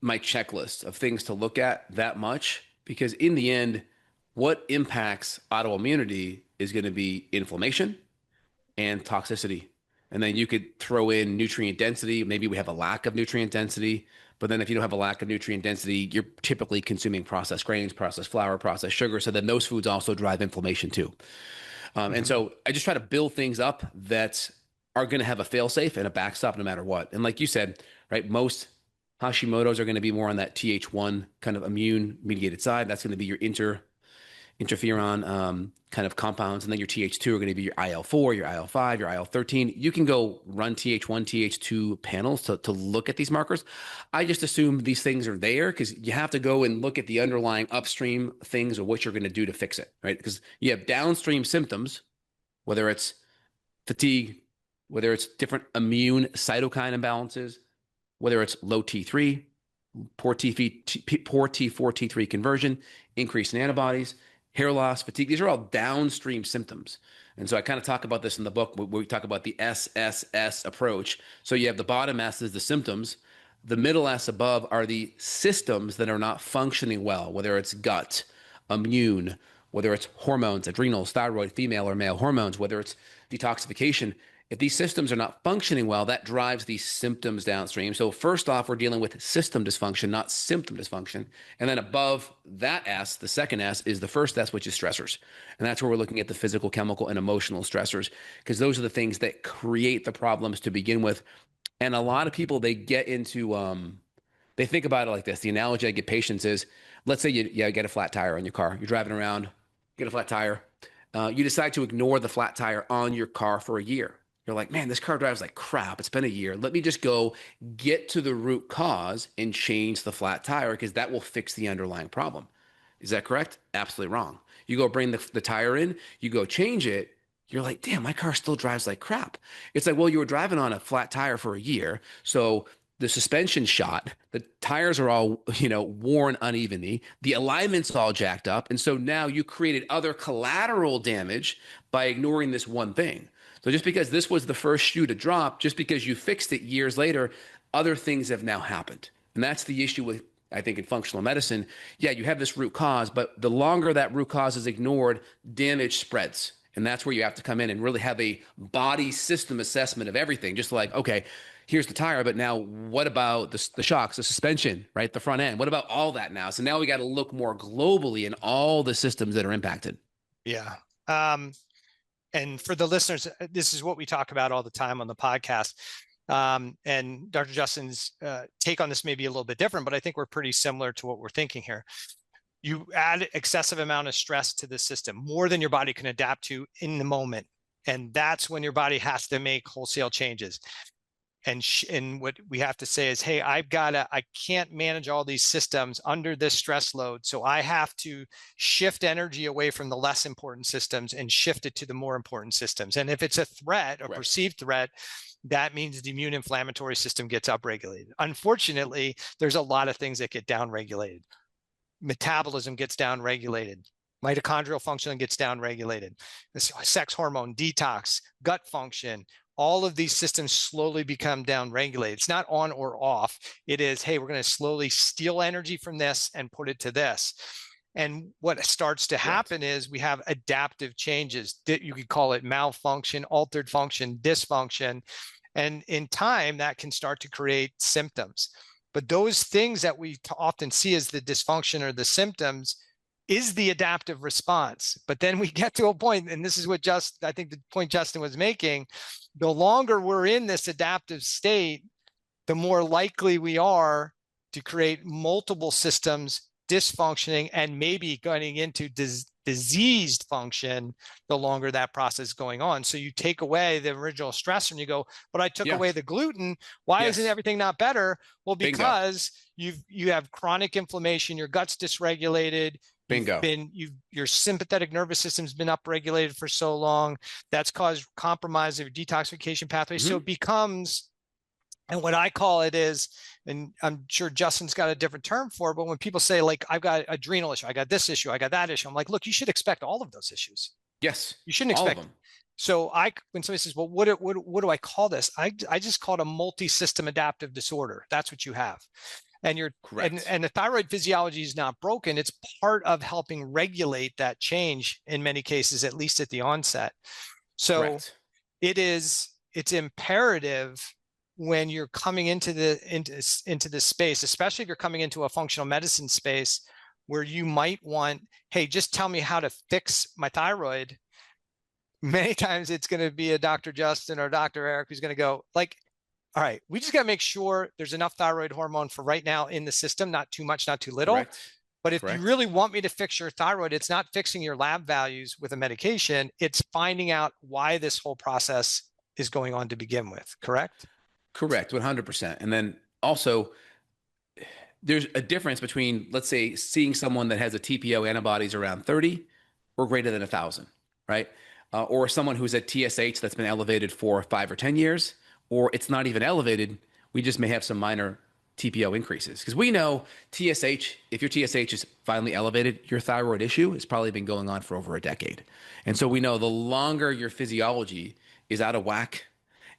checklist of things to look at that much, because in the end, what impacts autoimmunity is going to be inflammation and toxicity. And then you could throw in nutrient density. Maybe we have a lack of nutrient density, but then if you don't have a lack of nutrient density, you're typically consuming processed grains, processed flour, processed sugar. So then those foods also drive inflammation too. And so I just try to build things up that are going to have a fail-safe and a backstop no matter what. And like you said, right, most Hashimoto's are going to be more on that Th1 kind of immune mediated side. That's going to be your interferon kind of compounds. And then your Th2 are going to be your IL-4, your IL-5, your IL-13. You can go run Th1, Th2 panels to look at these markers. I just assume these things are there because you have to go and look at the underlying upstream things of what you're going to do to fix it, right? Because you have downstream symptoms, whether it's fatigue, whether it's different immune cytokine imbalances, whether it's low T3, poor T4, T3 conversion, increase in antibodies, hair loss, fatigue. These are all downstream symptoms. And so I kind of talk about this in the book where we talk about the SSS approach. So you have the bottom S is the symptoms. The middle S above are the systems that are not functioning well, whether it's gut, immune, whether it's hormones, adrenals, thyroid, female or male hormones, whether it's detoxification. If these systems are not functioning well, that drives these symptoms downstream. So first off, we're dealing with system dysfunction, not symptom dysfunction. And then above that S, the second S, is the first S, which is stressors. And that's where we're looking at the physical, chemical, and emotional stressors, because those are the things that create the problems to begin with. And a lot of people, they get into, they think about it like this. The analogy I give patients is, let's say you get a flat tire on your car. You're driving around, get a flat tire. You decide to ignore the flat tire on your car for a year. You're like, man, this car drives like crap. It's been a year. Let me just go get to the root cause and change the flat tire because that will fix the underlying problem. Is that correct? Absolutely wrong. You go bring the tire in, you go change it. You're like, damn, my car still drives like crap. It's like, well, you were driving on a flat tire for a year. So the suspension shot, the tires are all, worn unevenly. The alignment's all jacked up. And so now you created other collateral damage by ignoring this one thing. So just because this was the first shoe to drop, just because you fixed it years later, other things have now happened. And that's the issue with, I think, in functional medicine. Yeah, you have this root cause, but the longer that root cause is ignored, damage spreads. And that's where you have to come in and really have a body system assessment of everything. Just like, okay, here's the tire, but now what about the shocks, the suspension, right? The front end. What about all that now? So now we got to look more globally in all the systems that are impacted. Yeah. And for the listeners, this is what we talk about all the time on the podcast. And Dr. Justin's take on this may be a little bit different, but I think we're pretty similar to what we're thinking here. You add excessive amount of stress to the system, more than your body can adapt to in the moment. And that's when your body has to make wholesale changes. And what we have to say is, hey, I can't manage all these systems under this stress load. So I have to shift energy away from the less important systems and shift it to the more important systems. And if it's a threat or perceived threat, that means the immune inflammatory system gets upregulated. Unfortunately, there's a lot of things that get downregulated. Metabolism gets downregulated. Mitochondrial function gets downregulated. Sex hormone, detox, gut function, all of these systems slowly become downregulated. It's not on or off. It is, hey, we're going to slowly steal energy from this and put it to this. And what starts to happen is we have adaptive changes. You could call it malfunction, altered function, dysfunction. And in time, that can start to create symptoms. But those things that we often see as the dysfunction or the symptoms is the adaptive response. But then we get to a point, and this is what I think the point Justin was making, the longer we're in this adaptive state, the more likely we are to create multiple systems dysfunctioning and maybe going into diseased function the longer that process is going on. So you take away the original stressor and you go, but I took away the gluten. Why isn't everything not better? Well, because you have chronic inflammation, your gut's dysregulated. Bingo. Your sympathetic nervous system's been upregulated for so long. That's caused compromise of your detoxification pathway. So it becomes, and what I call it is, and I'm sure Justin's got a different term for it, but when people say, like, I've got adrenal issue, I got this issue, I got that issue, I'm like, look, you should expect all of those issues. Yes. You shouldn't expect them. So when somebody says, well, what do I call this? I just call it a multi-system adaptive disorder. That's what you have. And you're correct. And the thyroid physiology is not broken. It's part of helping regulate that change in many cases, at least at the onset. So it's imperative when you're coming into this space, especially if you're coming into a functional medicine space where you might want, hey, just tell me how to fix my thyroid. many times it's going to be a Dr. Justin or Dr. Eric who's going to go like, all right, we just got to make sure there's enough thyroid hormone for right now in the system, not too much, not too little. Correct. But if you Correct. really want me to fix your thyroid, it's not fixing your lab values with a medication. It's finding out why this whole process is going on to begin with. Correct? Correct. 100%. And then also, there's a difference between, let's say, seeing someone that has a TPO antibodies around 30 or greater than 1,000, right? Or someone who's at TSH that's been elevated for 5 or 10 years, or it's not even elevated. We just may have some minor TPO increases. Because we know TSH, if your TSH is finally elevated, your thyroid issue has probably been going on for over a decade. And so we know the longer your physiology is out of whack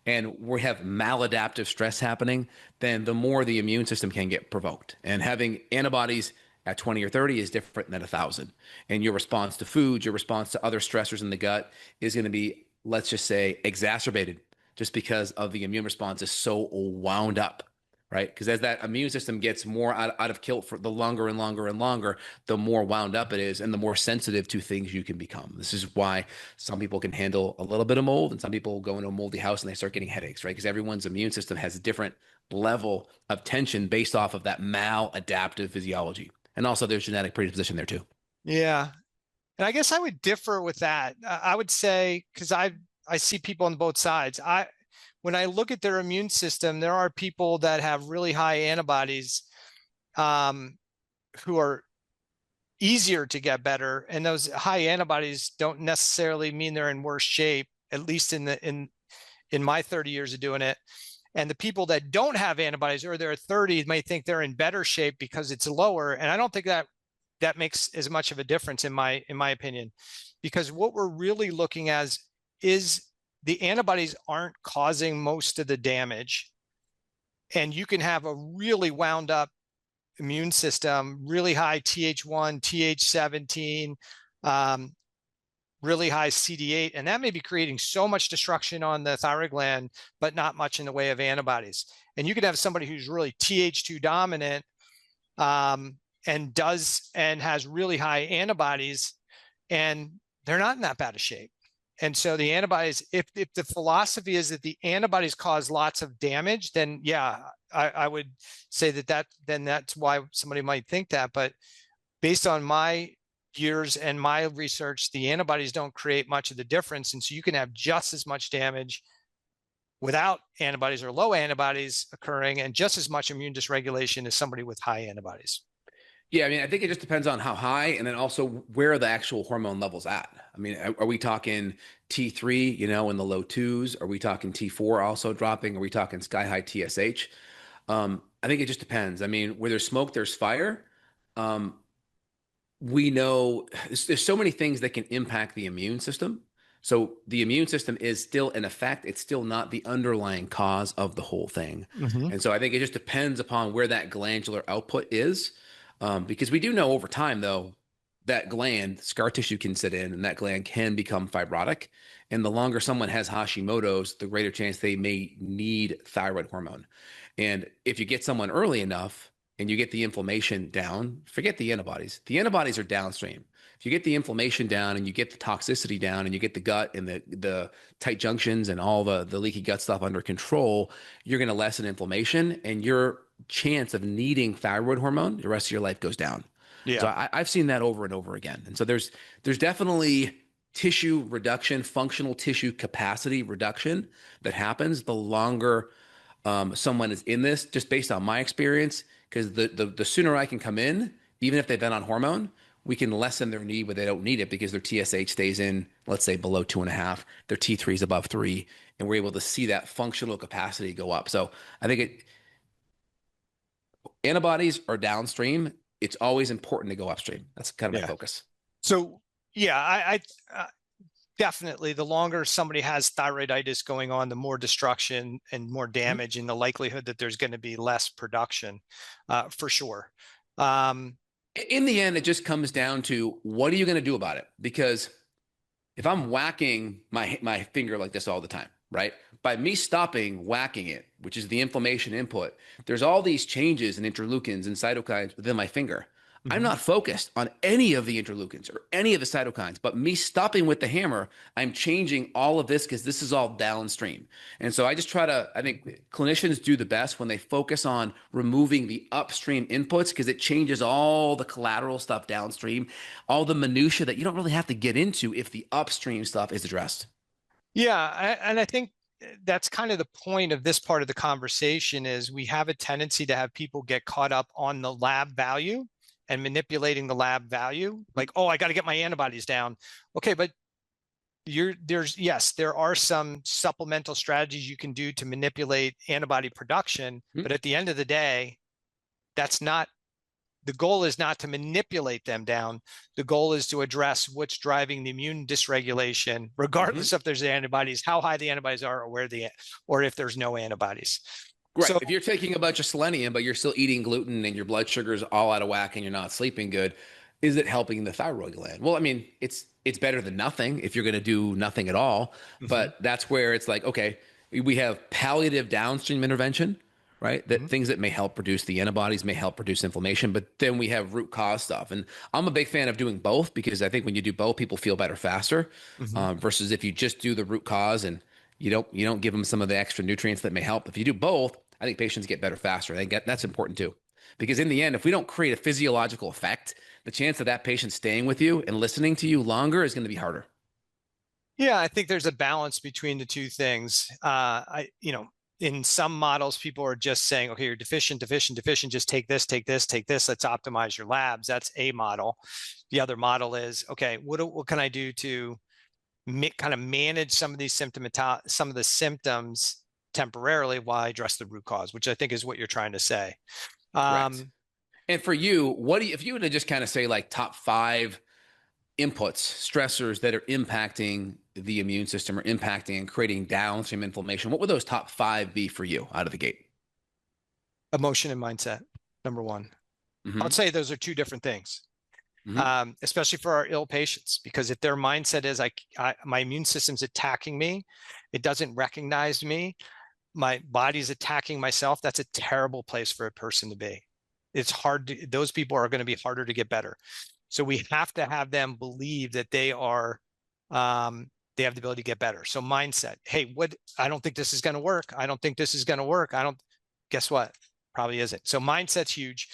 and we have maladaptive stress happening, then the more the immune system can get provoked. And having antibodies at 20 or 30 is different than 1,000. And your response to food, your response to other stressors in the gut is going to be, let's just say, exacerbated just because of the immune response is so wound up, right? Because as that immune system gets more out of kilt for the longer and longer and longer, the more wound up it is and the more sensitive to things you can become. This is why some people can handle a little bit of mold and some people go into a moldy house and they start getting headaches, right? Because everyone's immune system has a different level of tension based off of that maladaptive physiology. And also there's genetic predisposition there too. Yeah. And I guess I would differ with that. I would say, because I see people on both sides. When I look at their immune system, there are people that have really high antibodies who are easier to get better. And those high antibodies don't necessarily mean they're in worse shape, at least in my 30 years of doing it. And the people that don't have antibodies or they're 30 may think they're in better shape because it's lower. And I don't think that makes as much of a difference in my opinion, because what we're really looking at is the antibodies aren't causing most of the damage. And you can have a really wound up immune system, really high Th1, Th17, really high CD8, and that may be creating so much destruction on the thyroid gland, but not much in the way of antibodies. And you could have somebody who's really Th2 dominant and has really high antibodies, and they're not in that bad of shape. And so the antibodies, if the philosophy is that the antibodies cause lots of damage, then yeah, I would say then that's why somebody might think that. But based on my years and my research, the antibodies don't create much of the difference. And so you can have just as much damage without antibodies or low antibodies occurring and just as much immune dysregulation as somebody with high antibodies. Yeah, I mean, I think it just depends on how high and then also where are the actual hormone levels at. I mean, are we talking T3, in the low twos? Are we talking T4 also dropping? Are we talking sky high TSH? I think it just depends. I mean, where there's smoke, there's fire. We know there's so many things that can impact the immune system. So the immune system is still in effect. It's still not the underlying cause of the whole thing. Mm-hmm. And so I think it just depends upon where that glandular output is. Because we do know over time, though, that gland, scar tissue can sit in and that gland can become fibrotic. And the longer someone has Hashimoto's, the greater chance they may need thyroid hormone. And if you get someone early enough and you get the inflammation down, forget the antibodies. The antibodies are downstream. If you get the inflammation down and you get the toxicity down and you get the gut and the tight junctions and all the leaky gut stuff under control, you're going to lessen inflammation and your chance of needing thyroid hormone the rest of your life goes down. Yeah. So I've seen that over and over again. And so there's definitely tissue reduction, functional tissue capacity reduction that happens the longer someone is in this, just based on my experience, because the sooner I can come in, even if they've been on hormone, we can lessen their need where they don't need it because their TSH stays in, let's say, below 2.5, their T3 is above 3, and we're able to see that functional capacity go up. So I think antibodies are downstream. It's always important to go upstream. That's kind of my focus. So yeah, I definitely, the longer somebody has thyroiditis going on, the more destruction and more damage and the likelihood that there's going to be less production, for sure. In the end, it just comes down to what are you going to do about it? Because if I'm whacking my finger like this all the time, right? By me stopping whacking it, which is the inflammation input, there's all these changes in interleukins and cytokines within my finger. I'm not focused on any of the interleukins or any of the cytokines, but me stopping with the hammer, I'm changing all of this because this is all downstream. And so I think clinicians do the best when they focus on removing the upstream inputs because it changes all the collateral stuff downstream, all the minutia that you don't really have to get into if the upstream stuff is addressed. Yeah, and I think that's kind of the point of this part of the conversation is we have a tendency to have people get caught up on the lab value and manipulating the lab value. Like, oh, I got to get my antibodies down. Okay, but there are some supplemental strategies you can do to manipulate antibody production, but at the end of the day, the goal is not to manipulate them down. The goal is to address what's driving the immune dysregulation, regardless if there's antibodies, how high the antibodies are, or if there's no antibodies. Right. So if you're taking a bunch of selenium, but you're still eating gluten and your blood sugar is all out of whack and you're not sleeping good, is it helping the thyroid gland? Well, I mean, it's better than nothing if you're going to do nothing at all. But that's where it's like, okay, we have palliative downstream intervention, right? That things that may help reduce the antibodies, may help reduce inflammation, but then we have root cause stuff. And I'm a big fan of doing both because I think when you do both, people feel better faster versus if you just do the root cause and you don't give them some of the extra nutrients that may help. If you do both, I think patients get better faster. I think that's important too. Because in the end, if we don't create a physiological effect, the chance of that patient staying with you and listening to you longer is going to be harder. yeah, I think there's a balance between the two things. In some models, people are just saying, okay, you're deficient, just take this, let's optimize your labs. That's a model. The other model is, okay, what can I do to kind of manage some of the symptoms temporarily while I address the root cause, which I think is what you're trying to say. Correct. And for you, if you were to just kind of say like top 5 inputs, stressors that are impacting the immune system or impacting and creating downstream inflammation, what would those top 5 be for you out of the gate? Emotion and mindset, number one. I'd say those are 2 different things, especially for our ill patients, because if their mindset is my immune system's attacking me, it doesn't recognize me, my body's attacking myself, that's a terrible place for a person to be. It's those people are going to be harder to get better. So we have to have them believe that they have the ability to get better. So mindset, hey, I don't think this is going to work. Guess what? Probably isn't. So mindset's huge.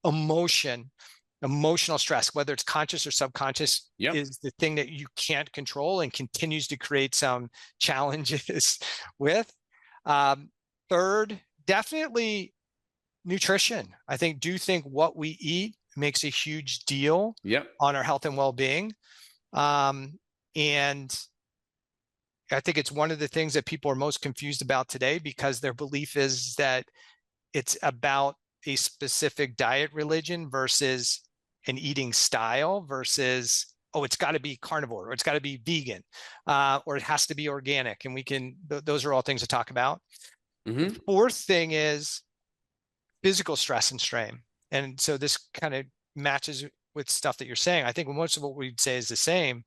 Emotional stress, whether it's conscious or subconscious, is the thing that you can't control and continues to create some challenges with. Third, definitely nutrition. I do think what we eat makes a huge deal on our health and well-being. And I think it's one of the things that people are most confused about today because their belief is that it's about a specific diet religion versus an eating style versus, oh, it's got to be carnivore or it's got to be vegan or it has to be organic. And those are all things to talk about. The fourth thing is physical stress and strain. And so this kind of matches with stuff that you're saying. I think most of what we'd say is the same,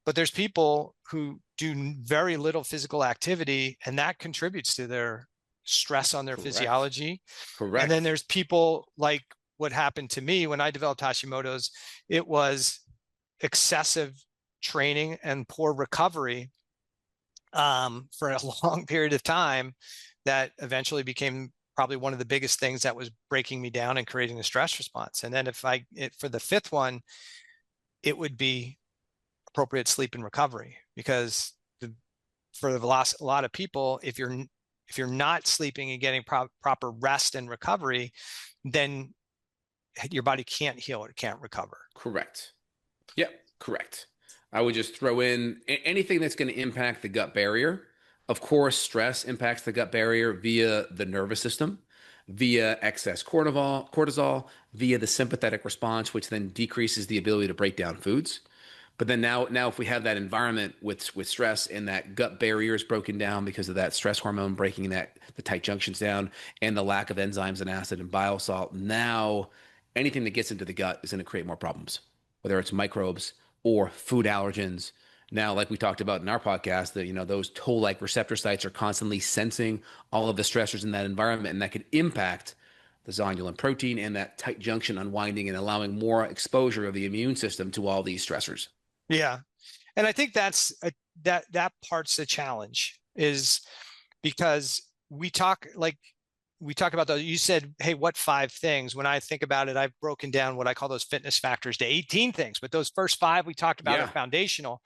but there's people who do very little physical activity and that contributes to their stress on their physiology. Correct. And then there's people like what happened to me when I developed Hashimoto's. It was excessive training and poor recovery for a long period of time that eventually became probably one of the biggest things that was breaking me down and creating a stress response. And then for the fifth one, it would be appropriate sleep and recovery, because for a lot of people, if you're not sleeping and getting proper rest and recovery, then your body can't heal, it can't recover. Correct. Yep, correct. I would just throw in anything that's going to impact the gut barrier. Of course, stress impacts the gut barrier via the nervous system, via excess cortisol, via the sympathetic response, which then decreases the ability to break down foods. But then now if we have that environment with stress and that gut barrier is broken down because of that stress hormone breaking the tight junctions down and the lack of enzymes and acid and bile salt, now anything that gets into the gut is going to create more problems, whether it's microbes or food allergens. Now, like we talked about in our podcast, that those toll-like receptor sites are constantly sensing all of the stressors in that environment, and that could impact the zonulin protein and that tight junction unwinding and allowing more exposure of the immune system to all these stressors. Yeah. And I think that's that part's the challenge, is because we talk about those. You said, hey, what 5 things? When I think about it, I've broken down what I call those fitness factors to 18 things, but those first 5 we talked about are foundational.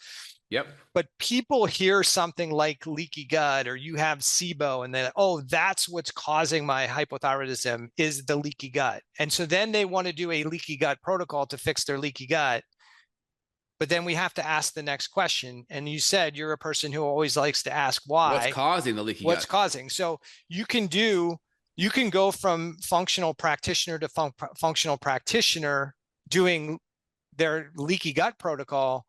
Yep. But people hear something like leaky gut, or you have SIBO, and then, oh, that's what's causing my hypothyroidism, is the leaky gut. And so then they want to do a leaky gut protocol to fix their leaky gut. But then we have to ask the next question. And you said you're a person who always likes to ask why. What's causing the leaky gut? What's causing? So you can go from functional practitioner to functional practitioner doing their leaky gut protocol.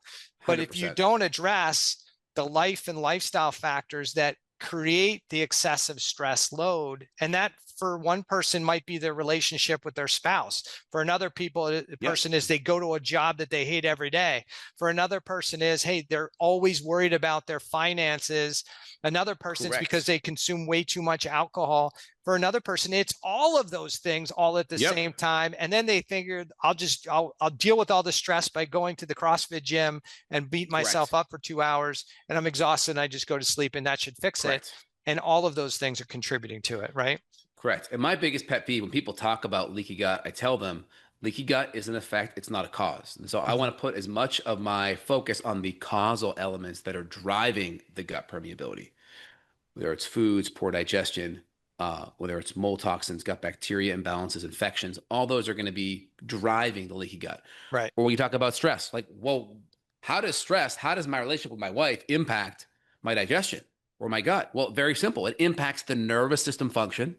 But 100%. if you don't address the life and lifestyle factors that create the excessive stress load, and that for one person might be their relationship with their spouse. For another person is they go to a job that they hate every day. For another person is, hey, they're always worried about their finances. Another person is because they consume way too much alcohol. For another person, it's all of those things all at the same time. And then they figured, I'll deal with all the stress by going to the CrossFit gym and beat myself up for 2 hours, and I'm exhausted and I just go to sleep, and that should fix it. And all of those things are contributing to it, right? Correct. And my biggest pet peeve when people talk about leaky gut, I tell them leaky gut is an effect, it's not a cause. And so I want to put as much of my focus on the causal elements that are driving the gut permeability, whether it's foods, poor digestion, whether it's mold toxins, gut bacteria imbalances, infections, all those are going to be driving the leaky gut. Right. Or when you talk about stress, like, well, how does my relationship with my wife impact my digestion or my gut? Well, very simple. It impacts the nervous system function,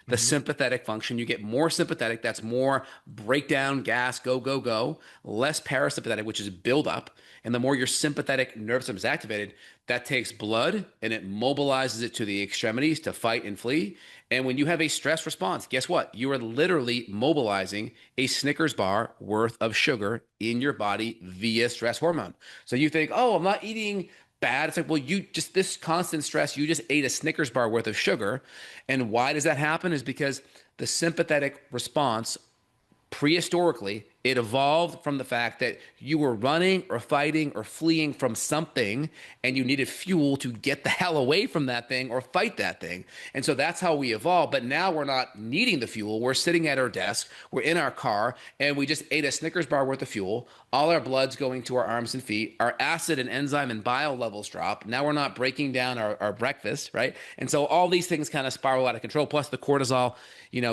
the sympathetic function. You get more sympathetic. That's more breakdown, gas, go, go, go. Less parasympathetic, which is build up. And the more your sympathetic nervous system is activated, that takes blood and it mobilizes it to the extremities to fight and flee. And when you have a stress response, guess what? You are literally mobilizing a Snickers bar worth of sugar in your body via stress hormone. So you think, oh, I'm not eating bad. It's like, well, this constant stress, you just ate a Snickers bar worth of sugar. And why does that happen? Is because the sympathetic response, prehistorically, it evolved from the fact that you were running or fighting or fleeing from something, and you needed fuel to get the hell away from that thing or fight that thing. And so that's how we evolved. But now we're not needing the fuel. We're sitting at our desk, we're in our car, and we just ate a Snickers bar worth of fuel. All our blood's going to our arms and feet. Our acid and enzyme and bile levels drop. Now we're not breaking down our breakfast, right? And so all these things kind of spiral out of control. Plus the cortisol,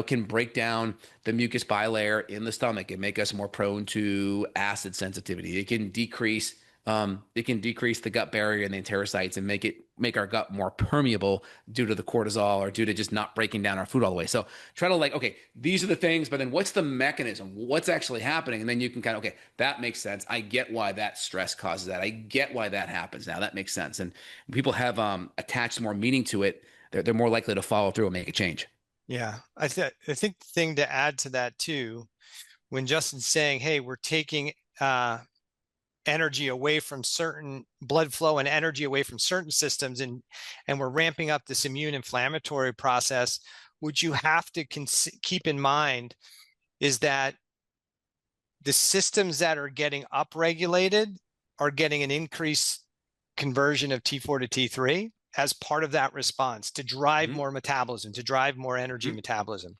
can break down the mucus bilayer in the stomach and make us more prone to acid sensitivity. It can decrease the gut barrier and the enterocytes and make our gut more permeable due to the cortisol or due to just not breaking down our food all the way. So try to okay, these are the things, but then what's the mechanism? What's actually happening? And then you can kind of, okay, that makes sense. I get why that stress causes that. I get why that happens now. That makes sense. And when people have attached more meaning to it, they're more likely to follow through and make a change. Yeah. I think the thing to add to that too, when Justin's saying, hey, we're taking energy away from certain blood flow and energy away from certain systems, and we're ramping up this immune inflammatory process, what you have to keep in mind is that the systems that are getting upregulated are getting an increased conversion of T4 to T3 as part of that response to drive more metabolism, to drive more energy metabolism.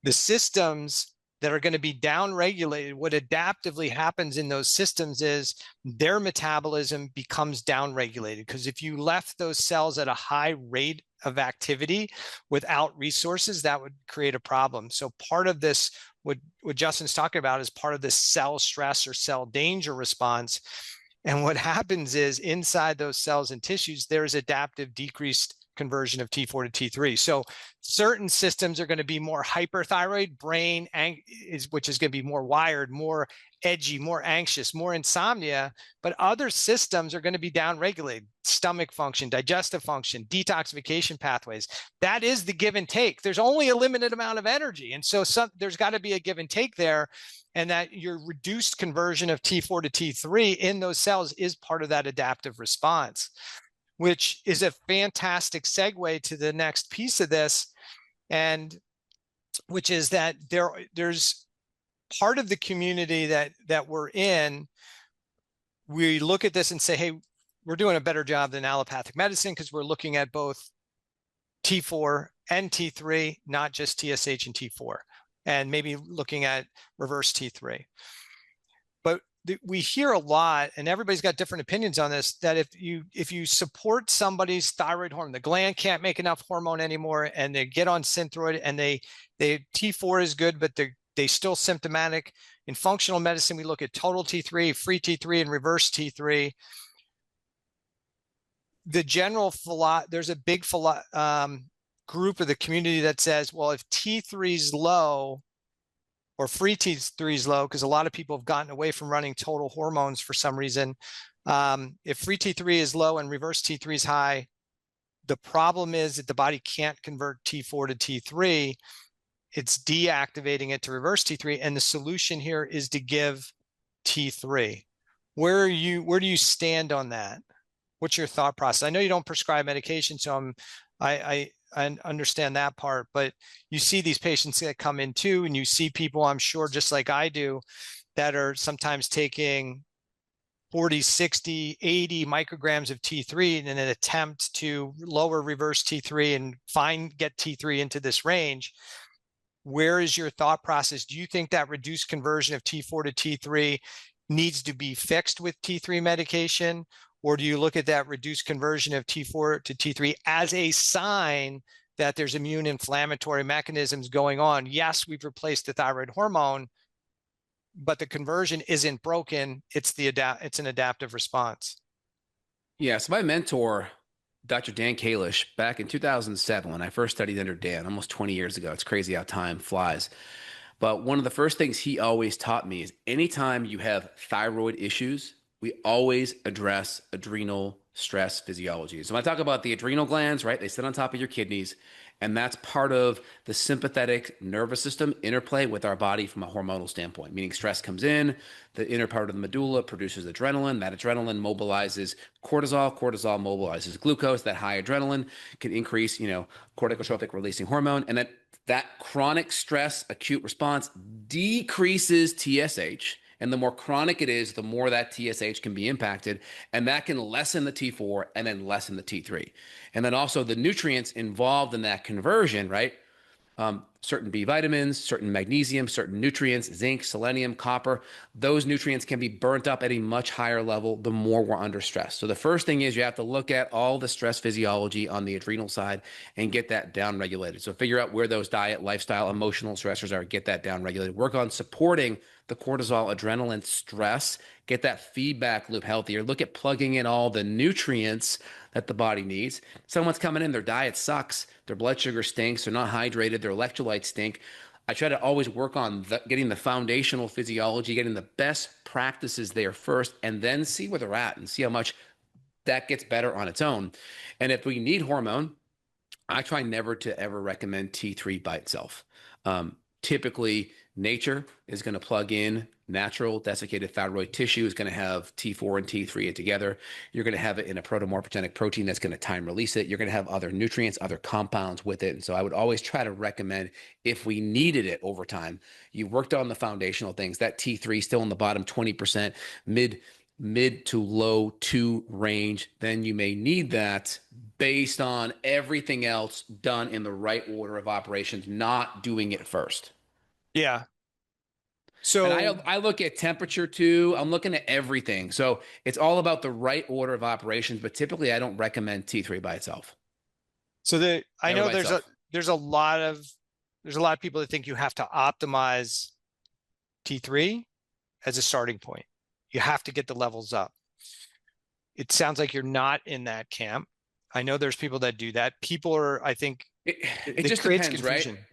The systems that are going to be downregulated, what adaptively happens in those systems is their metabolism becomes downregulated, because if you left those cells at a high rate of activity without resources, that would create a problem. So part of this, what Justin's talking about, is part of this cell stress or cell danger response. And what happens is inside those cells and tissues, there's adaptive decreased conversion of T4 to T3. So certain systems are going to be more hyperthyroid, brain, which is going to be more wired, more edgy, more anxious, more insomnia, but other systems are going to be downregulated: stomach function, digestive function, detoxification pathways. That is the give and take. There's only a limited amount of energy. And so there's got to be a give and take there. And that your reduced conversion of T4 to T3 in those cells is part of that adaptive response, which is a fantastic segue to the next piece of this. And which is that there's part of the community that we're in. We look at this and say, hey, we're doing a better job than allopathic medicine because we're looking at both T4 and T3, not just TSH and T4, and maybe looking at reverse T3. But we hear a lot, and everybody's got different opinions on this, that if you support somebody's thyroid hormone, the gland can't make enough hormone anymore, and they get on Synthroid, and they T4 is good, but they still symptomatic. In functional medicine, we look at total T3, free T3, and reverse T3. The general there's a big group of the community that says, well, if T3 is low or free T3 is low, because a lot of people have gotten away from running total hormones for some reason. If free T3 is low and reverse T3 is high, the problem is that the body can't convert T4 to T3. It's deactivating it to reverse T3. And the solution here is to give T3. Where do you stand on that? What's your thought process? I know you don't prescribe medication, so I understand that part, but you see these patients that come in too, and you see people, I'm sure, just like I do, that are sometimes taking 40, 60, 80 micrograms of T3 in an attempt to lower reverse T3 and get T3 into this range. Where is your thought process? Do you think that reduced conversion of T4 to T3 needs to be fixed with T3 medication? Or do you look at that reduced conversion of T4 to T3 as a sign that there's immune inflammatory mechanisms going on? Yes, we've replaced the thyroid hormone, but the conversion isn't broken. It's an adaptive response. Yeah. So my mentor, Dr. Dan Kalish, back in 2007, when I first studied under Dan, almost 20 years ago, it's crazy how time flies. But one of the first things he always taught me is anytime you have thyroid issues, we always address adrenal stress physiology. So when I talk about the adrenal glands, right, they sit on top of your kidneys, and that's part of the sympathetic nervous system interplay with our body from a hormonal standpoint, meaning stress comes in, the inner part of the medulla produces adrenaline, that adrenaline mobilizes cortisol, cortisol mobilizes glucose, that high adrenaline can increase, corticotrophic releasing hormone, and that chronic stress acute response decreases TSH. And the more chronic it is, the more that TSH can be impacted. And that can lessen the T4 and then lessen the T3. And then also the nutrients involved in that conversion, right? Certain B vitamins, certain magnesium, certain nutrients, zinc, selenium, copper, those nutrients can be burnt up at a much higher level the more we're under stress. So the first thing is you have to look at all the stress physiology on the adrenal side and get that down regulated. So figure out where those diet, lifestyle, emotional stressors are, get that down regulated. Work on supporting the cortisol, adrenaline, stress, get that feedback loop healthier. Look at plugging in all the nutrients that the body needs. Someone's coming in, their diet sucks, their blood sugar stinks, they're not hydrated, their electrolytes stink. I try to always work on getting the foundational physiology, getting the best practices there first, and then see where they're at and see how much that gets better on its own. And if we need hormone, I try never to ever recommend T3 by itself. Typically, nature is going to plug in natural desiccated thyroid tissue is going to have T4 and T3 together. You're going to have it in a protomorphogenic protein that's going to time release it. You're going to have other nutrients, other compounds with it. And so I would always try to recommend if we needed it over time, you worked on the foundational things, that T3 still in the bottom 20%, mid to low 2 range, then you may need that based on everything else done in the right order of operations, not doing it first. Yeah. So and I look at temperature too. I'm looking at everything. So it's all about the right order of operations, but typically I don't recommend T3 by itself. So I know there's a lot of people that think you have to optimize T3 as a starting point. You have to get the levels up. It sounds like you're not in that camp. I know there's people that do that. People are, I think, it just depends, confusion. Right?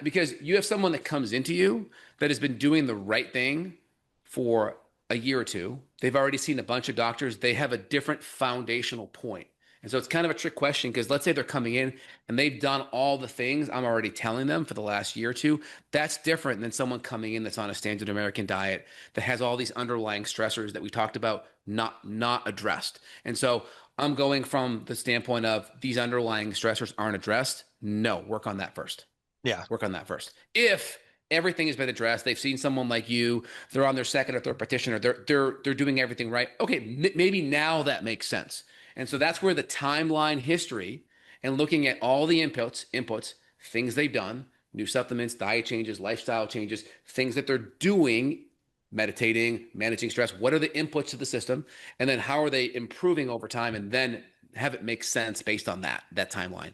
Because you have someone that comes into you that has been doing the right thing for a year or two. They've already seen a bunch of doctors. They have a different foundational point. And so it's kind of a trick question because let's say they're coming in and they've done all the things I'm already telling them for the last year or two. That's different than someone coming in that's on a standard American diet that has all these underlying stressors that we talked about not addressed. And so I'm going from the standpoint of these underlying stressors aren't addressed. No, work on that first. Yeah. Work on that first. If everything has been addressed, they've seen someone like you, they're on their second or third petition, or they're doing everything right. Okay, maybe now that makes sense. And so that's where the timeline history and looking at all the inputs, things they've done, new supplements, diet changes, lifestyle changes, things that they're doing, meditating, managing stress. What are the inputs to the system? And then how are they improving over time? And then have it make sense based on that timeline.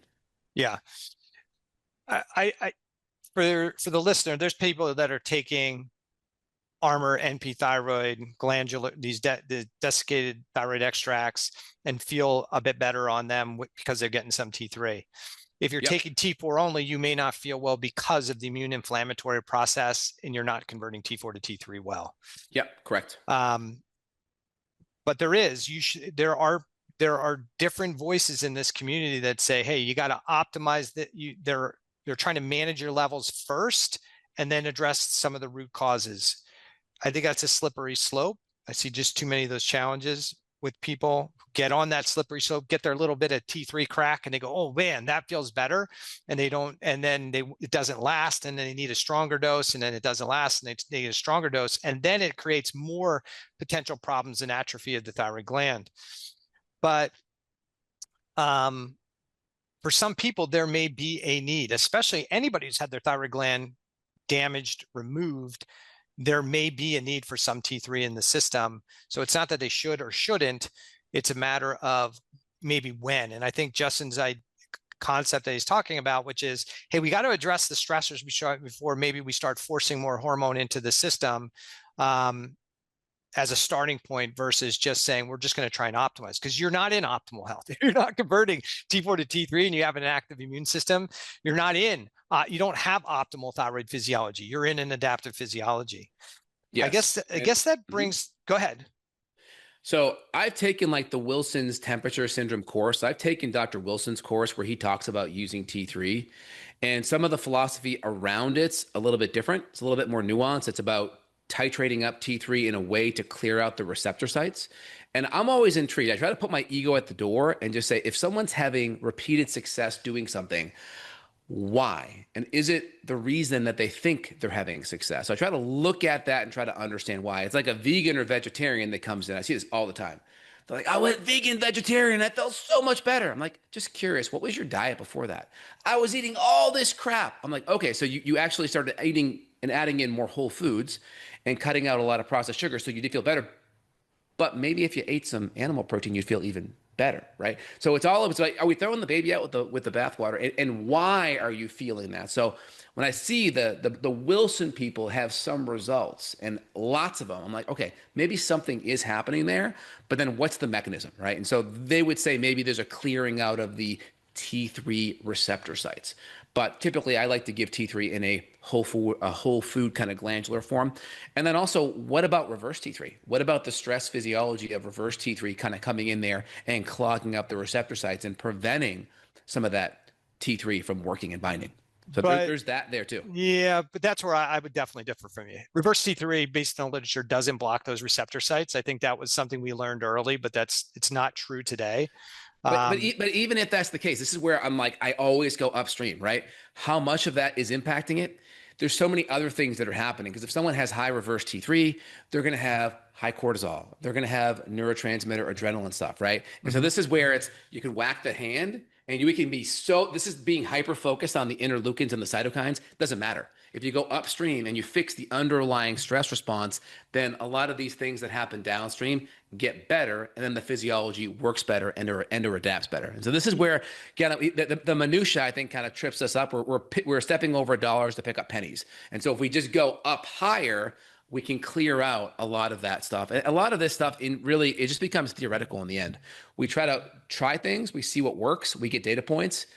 Yeah. I for the listener, there's people that are taking Armor, NP thyroid, glandular, the desiccated thyroid extracts, and feel a bit better on them because they're getting some T3. If you're taking T4 only, you may not feel well because of the immune inflammatory process, and you're not converting T4 to T3 well. Yep, correct. But there are different voices in this community that say, hey, you got to optimize that. They're trying to manage your levels first and then address some of the root causes. I think that's a slippery slope. I see just too many of those challenges with people who get on that slippery slope, get their little bit of T3 crack, and they go, oh man, that feels better. And they don't, and then it doesn't last. And then they need a stronger dose, and then it doesn't last, and they need a stronger dose. And then it creates more potential problems and atrophy of the thyroid gland. But for some people, there may be a need, especially anybody who's had their thyroid gland damaged, removed. There may be a need for some T3 in the system. So it's not that they should or shouldn't. It's a matter of maybe when. And I think Justin's concept that he's talking about, which is, hey, we got to address the stressors before maybe we start forcing more hormone into the system as a starting point versus just saying we're just going to try and optimize, because you're not in optimal health. You're not converting T4 to T3 and you have an active immune system. You're not in, you don't have optimal thyroid physiology. You're in an adaptive physiology. Yes. I guess that brings, go ahead. So I've taken like the Wilson's temperature syndrome course. I've taken Dr. Wilson's course where he talks about using T3, and some of the philosophy around it's a little bit different. It's a little bit more nuanced. It's about titrating up T3 in a way to clear out the receptor sites. And I'm always intrigued. I try to put my ego at the door and just say, if someone's having repeated success doing something, why? And is it the reason that they think they're having success? So I try to look at that and try to understand why. It's like a vegan or vegetarian that comes in. I see this all the time. They're like, I went vegan, vegetarian. I felt so much better. I'm like, just curious, what was your diet before that? I was eating all this crap. I'm like, okay, so you actually started eating and adding in more whole foods and cutting out a lot of processed sugar, so you did feel better. But maybe if you ate some animal protein, you'd feel even better, right? So it's like, are we throwing the baby out with the bathwater? And why are you feeling that? So when I see the Wilson people have some results, and lots of them, I'm like, okay, maybe something is happening there, but then what's the mechanism, right? And so they would say maybe there's a clearing out of the T3 receptor sites. But typically I like to give T3 in a whole food kind of glandular form. And then also, what about reverse T3? What about the stress physiology of reverse T3 kind of coming in there and clogging up the receptor sites and preventing some of that T3 from working and binding? So there's that there too. Yeah, but that's where I would definitely differ from you. Reverse T3, based on the literature, doesn't block those receptor sites. I think that was something we learned early, but it's not true today. But even if that's the case, this is where I'm like, I always go upstream, right? How much of that is impacting it? There's so many other things that are happening, because if someone has high reverse T3, they're going to have high cortisol. They're going to have neurotransmitter, adrenaline stuff, right? And so this is where you can whack the hand and you can be this is being hyper-focused on the interleukins and the cytokines. Doesn't matter. If you go upstream and you fix the underlying stress response, then a lot of these things that happen downstream get better, and then the physiology works better and or adapts better. And so this is where, again, the minutia, I think, kind of trips us up. We're stepping over dollars to pick up pennies. And so if we just go up higher, we can clear out a lot of that stuff. A lot of this stuff, it just becomes theoretical in the end. We try things, we see what works, we get data points,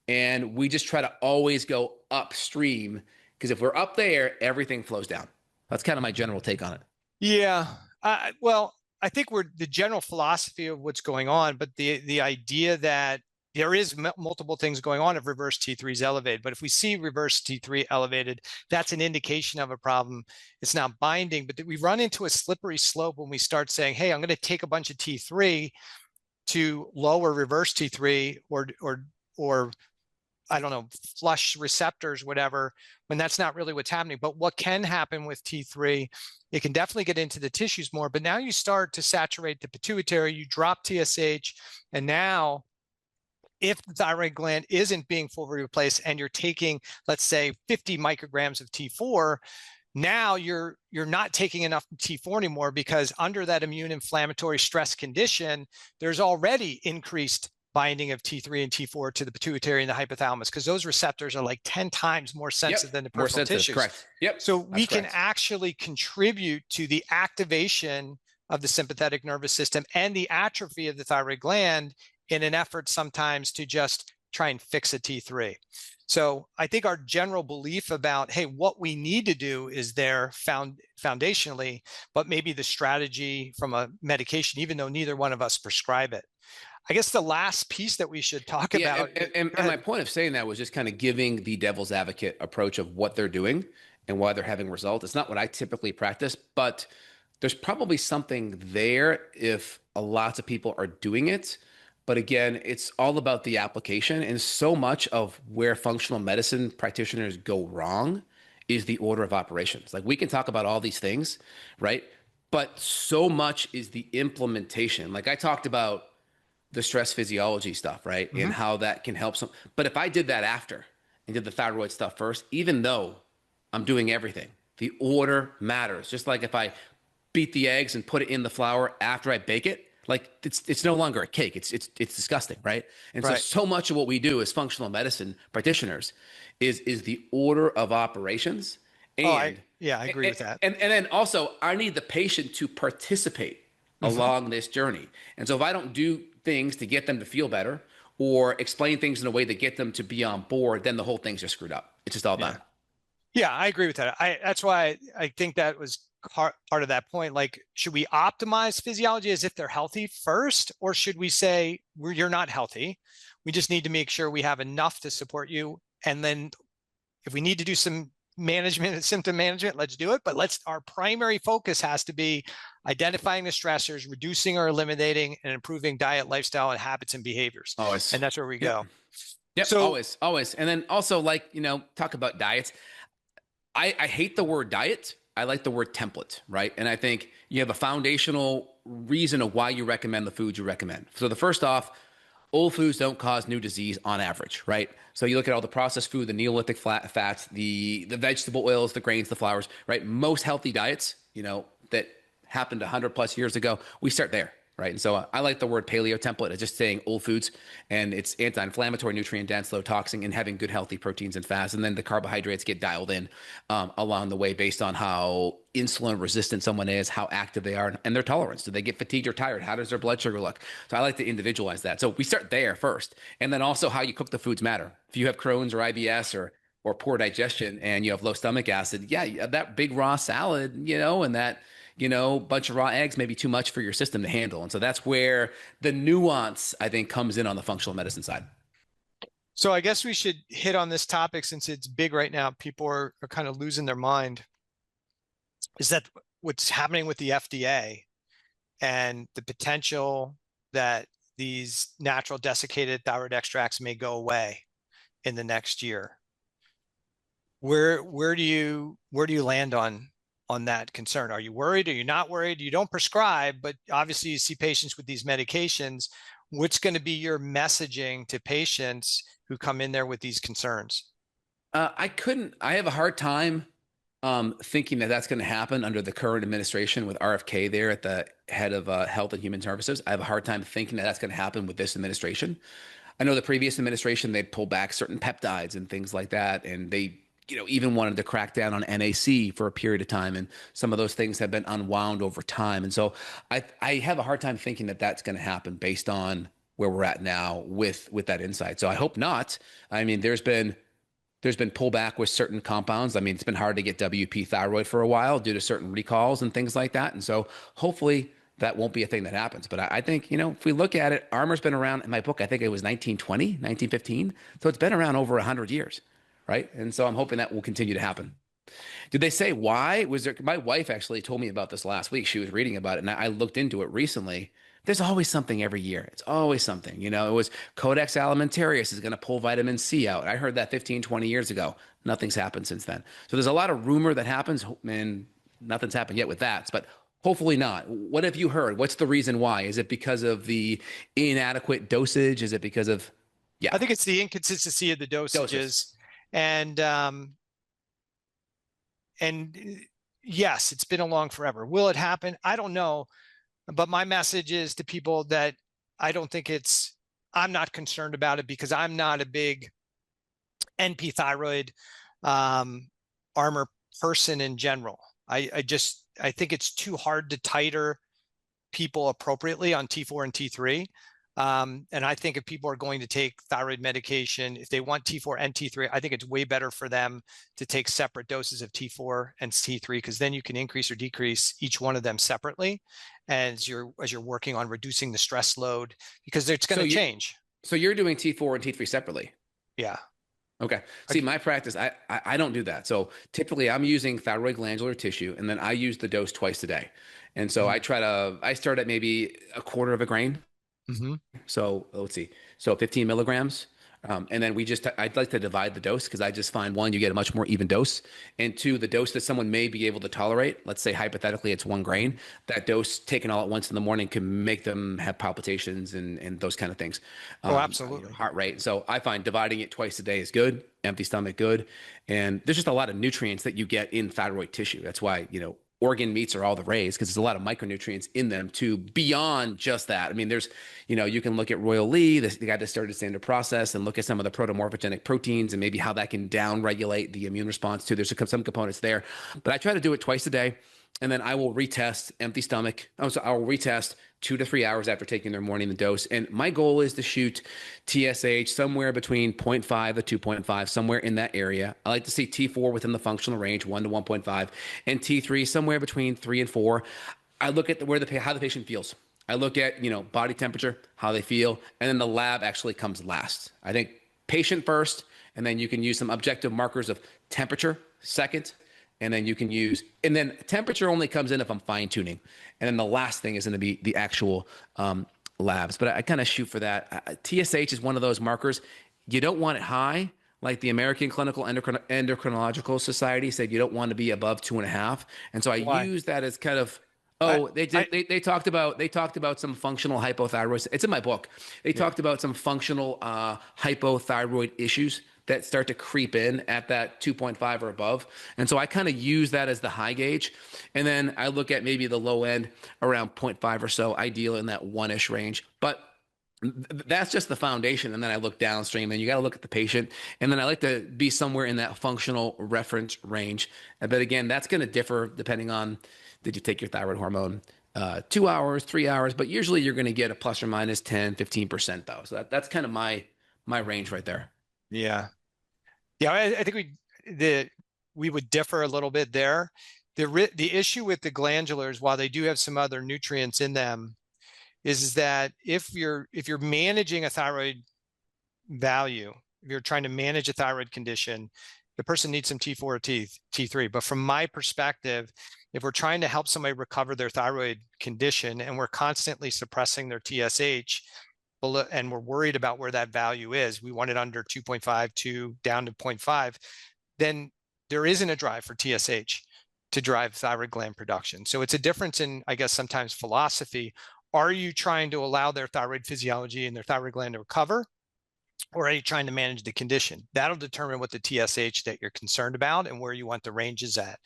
and we just try to always go upstream, because if we're up there, everything flows down. That's kind of my general take on it. Yeah. Well, I think the general philosophy of what's going on, but the idea that there is multiple things going on if reverse T3 is elevated. But if we see reverse T3 elevated, that's an indication of a problem. It's not binding, but we run into a slippery slope when we start saying, hey, I'm going to take a bunch of T3 to lower reverse T3 or I don't know, flush receptors, whatever, when that's not really what's happening. But what can happen with T3, it can definitely get into the tissues more, but now you start to saturate the pituitary, you drop TSH, and now if the thyroid gland isn't being fully replaced and you're taking, let's say, 50 micrograms of T4, now you're not taking enough T4 anymore, because under that immune inflammatory stress condition, there's already increased binding of T3 and T4 to the pituitary and the hypothalamus, because those receptors are like 10 times more sensitive than the peripheral tissues. Correct. Yep. So we can actually contribute to the activation of the sympathetic nervous system and the atrophy of the thyroid gland in an effort sometimes to just try and fix a T3. So I think our general belief about, hey, what we need to do is there foundationally, but maybe the strategy from a medication, even though neither one of us prescribe it. I guess the last piece that we should talk about. And my point of saying that was just kind of giving the devil's advocate approach of what they're doing and why they're having results. It's not what I typically practice, but there's probably something there if lots of people are doing it. But again, it's all about the application. And so much of where functional medicine practitioners go wrong is the order of operations. Like, we can talk about all these things, right? But so much is the implementation. Like, I talked about the stress physiology stuff, right? And how that can help some. But if I did that after and did the thyroid stuff first, even though I'm doing everything, the order matters. Just like if I beat the eggs and put it in the flour after I bake it, like, it's no longer a cake. It's disgusting, right? And so much of what we do as functional medicine practitioners is the order of operations. And I agree with that. And then also, I need the patient to participate along this journey. And so if I don't do things to get them to feel better or explain things in a way that get them to be on board, then the whole thing's just screwed up. It's just all done. Yeah, I agree with that. That's why I think that was part of that point. Like, should we optimize physiology as if they're healthy first, or should we say, you're not healthy, we just need to make sure we have enough to support you, and then if we need to do some management and symptom management, let's do it. But our primary focus has to be identifying the stressors, reducing or eliminating, and improving diet, lifestyle, and habits and behaviors. Always. And that's where we go. Yep. So, always. And then also, like, talk about diets. I hate the word diet. I like the word template, right? And I think you have a foundational reason of why you recommend the foods you recommend. So the first off, old foods don't cause new disease on average, right? So you look at all the processed food, the Neolithic fats, the vegetable oils, the grains, the flours, right? Most healthy diets, that happened 100 plus years ago, we start there, right? And so I like the word paleo template. It's just saying old foods, and it's anti-inflammatory, nutrient dense, low toxin, and having good healthy proteins and fats. And then the carbohydrates get dialed in along the way based on how insulin resistant someone is, how active they are, and their tolerance. Do they get fatigued or tired? How does their blood sugar look? So I like to individualize that. So we start there first. And then also how you cook the foods matter. If you have Crohn's or IBS or poor digestion and you have low stomach acid, that big raw salad, and that, bunch of raw eggs may be too much for your system to handle. And so that's where the nuance, I think, comes in on the functional medicine side. So I guess we should hit on this topic since it's big right now. People are kind of losing their mind. Is that what's happening with the FDA and the potential that these natural desiccated thyroid extracts may go away in the next year? Where do you land on that concern? Are you worried? Are you not worried? You don't prescribe, but obviously you see patients with these medications. What's going to be your messaging to patients who come in there with these concerns? I have a hard time thinking that that's going to happen under the current administration with RFK there at the head of Health and Human Services. I have a hard time thinking that that's going to happen with this administration. I know the previous administration, they pulled back certain peptides and things like that. And they, even wanted to crack down on NAC for a period of time. And some of those things have been unwound over time. And so I have a hard time thinking that that's going to happen based on where we're at now with that insight. So I hope not. I mean, there's been pullback with certain compounds. I mean, it's been hard to get WP thyroid for a while due to certain recalls and things like that. And so hopefully that won't be a thing that happens. But I think, if we look at it, Armour's been around in my book, I think it was 1920, 1915. So it's been around over 100 years, right? And so I'm hoping that will continue to happen. Did they say why? My wife actually told me about this last week. She was reading about it, and I looked into it recently. There's always something every year. It's always something. You know, it was Codex alimentarius is going to pull vitamin C out. I heard that 15, 20 years ago. Nothing's happened since then. So there's a lot of rumor that happens, and nothing's happened yet with that. But hopefully not. What have you heard? What's the reason why? Is it because of the inadequate dosage? Is it because of, yeah, I think it's the inconsistency of the doses? dosages, and yes, it's been along forever. Will it happen? I don't know. But my message is to people that I don't think I'm not concerned about it because I'm not a big NP thyroid armor person in general. I think it's too hard to titer people appropriately on T4 and T3. And I think if people are going to take thyroid medication, if they want T4 and T3, I think it's way better for them to take separate doses of T4 and T3, because then you can increase or decrease each one of them separately as you're working on reducing the stress load, because it's going to change. So you're doing T4 and T3 separately? Yeah. Okay. See, my practice, I don't do that. So typically I'm using thyroid glandular tissue, and then I use the dose twice a day. And so I start at maybe a quarter of a grain. So let's see. So 15 milligrams. And then I'd like to divide the dose, because I just find, one, you get a much more even dose, and two, the dose that someone may be able to tolerate, let's say hypothetically it's 1 grain, that dose taken all at once in the morning can make them have palpitations and those kind of things. Absolutely. Heart rate. So I find dividing it twice a day is good. Empty stomach, good. And there's just a lot of nutrients that you get in thyroid tissue. That's why, organ meats are all the rage, because there's a lot of micronutrients in them too, beyond just that. I mean, there's, you can look at Royal Lee, the guy that started Standard Process, and look at some of the protomorphogenic proteins and maybe how that can down-regulate the immune response too. There's some components there, but I try to do it twice a day. And then I will retest empty stomach. So I'll retest 2 to 3 hours after taking their morning dose. And my goal is to shoot TSH somewhere between 0.5 to 2.5, somewhere in that area. I like to see T4 within the functional range, 1 to 1.5, and T3 somewhere between 3 and 4. I look at how the patient feels. I look at, body temperature, how they feel, and then the lab actually comes last. I think patient first, and then you can use some objective markers of temperature second. And then temperature only comes in if I'm fine tuning. And then the last thing is going to be the actual labs. But I kind of shoot for that. TSH is one of those markers. You don't want it high. Like the American Clinical Endocrinological Society said, you don't want to be above 2.5. And so I use that as kind of, they talked about some functional hypothyroid. It's in my book. They talked about some functional hypothyroid issues that start to creep in at that 2.5 or above. And so I kind of use that as the high gauge. And then I look at maybe the low end around 0.5 or so, ideal in that 1-ish range. But that's just the foundation. And then I look downstream, and you got to look at the patient. And then I like to be somewhere in that functional reference range. But again, that's going to differ depending on, did you take your thyroid hormone 2 hours, 3 hours? But usually you're going to get a plus or minus 10, 15% though. So that's kind of my range right there. Yeah. Yeah, I think we would differ a little bit there. The issue with the glandulars, while they do have some other nutrients in them, is that if you're managing a thyroid value, if you're trying to manage a thyroid condition, the person needs some T4 or T3. But from my perspective, if we're trying to help somebody recover their thyroid condition and we're constantly suppressing their TSH, and we're worried about where that value is, we want it under 2.5 to down to 0.5, then there isn't a drive for TSH to drive thyroid gland production. So it's a difference in, I guess, sometimes philosophy. Are you trying to allow their thyroid physiology and their thyroid gland to recover? Or are you trying to manage the condition? That'll determine what the TSH that you're concerned about and where you want the ranges at.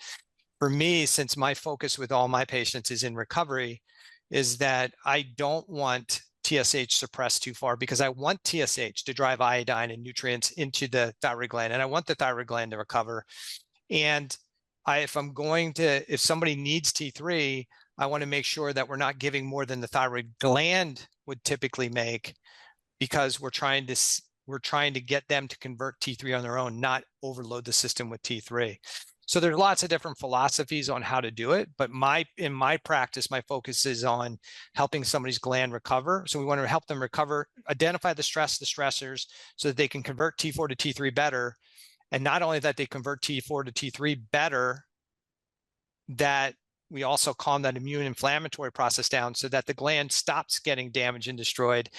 For me, since my focus with all my patients is in recovery, is that I don't want TSH suppressed too far, because I want TSH to drive iodine and nutrients into the thyroid gland, and I want the thyroid gland to recover. And if somebody needs T3, I want to make sure that we're not giving more than the thyroid gland would typically make, because we're trying to get them to convert T3 on their own, not overload the system with T3. So there's lots of different philosophies on how to do it, but in my practice, my focus is on helping somebody's gland recover. So we want to help them recover, identify the stressors, so that they can convert T4 to T3 better. And not only that they convert T4 to T3 better, that we also calm that immune inflammatory process down so that the gland stops getting damaged and destroyed.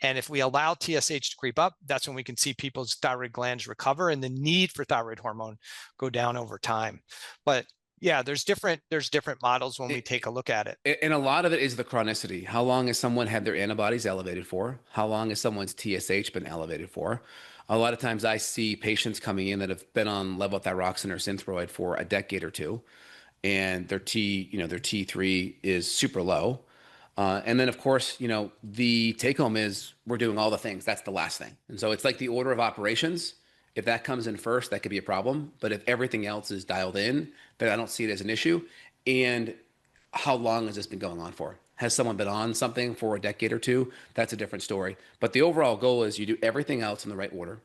And if we allow TSH to creep up, that's when we can see people's thyroid glands recover and the need for thyroid hormone go down over time. But yeah, there's different models when we take a look at it. And a lot of it is the chronicity. How long has someone had their antibodies elevated for? How long has someone's TSH been elevated for? A lot of times I see patients coming in that have been on levothyroxine or Synthroid for a decade or two, and their T3 is super low. And then, of course, the take home is we're doing all the things. That's the last thing. And so it's like the order of operations. If that comes in first, that could be a problem. But if everything else is dialed in, then I don't see it as an issue. And how long has this been going on for? Has someone been on something for a decade or two? That's a different story. But the overall goal is you do everything else in the right order.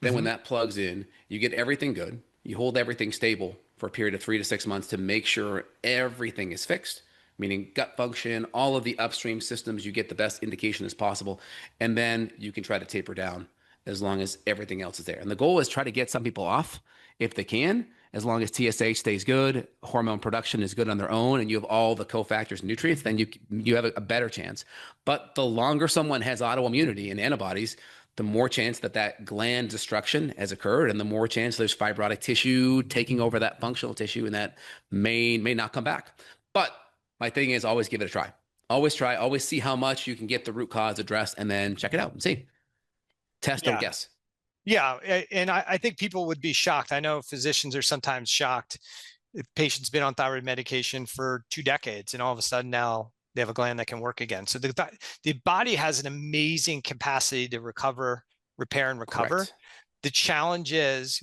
Then when that plugs in, you get everything good. You hold everything stable for a period of 3 to 6 months to make sure everything is fixed, meaning gut function, all of the upstream systems, you get the best indication as possible. And then you can try to taper down as long as everything else is there. And the goal is try to get some people off if they can, as long as TSH stays good, hormone production is good on their own, and you have all the cofactors and nutrients, then you have a better chance. But the longer someone has autoimmunity and antibodies, the more chance that gland destruction has occurred, and the more chance there's fibrotic tissue taking over that functional tissue, and that may not come back. But my thing is always give it a try. Always try, always see how much you can get the root cause addressed, and then check it out and see. Test, don't guess. Yeah. And I think people would be shocked. I know physicians are sometimes shocked if patients been on thyroid medication for 2 decades and all of a sudden now they have a gland that can work again. So the body has an amazing capacity to repair and recover. Correct. The challenge is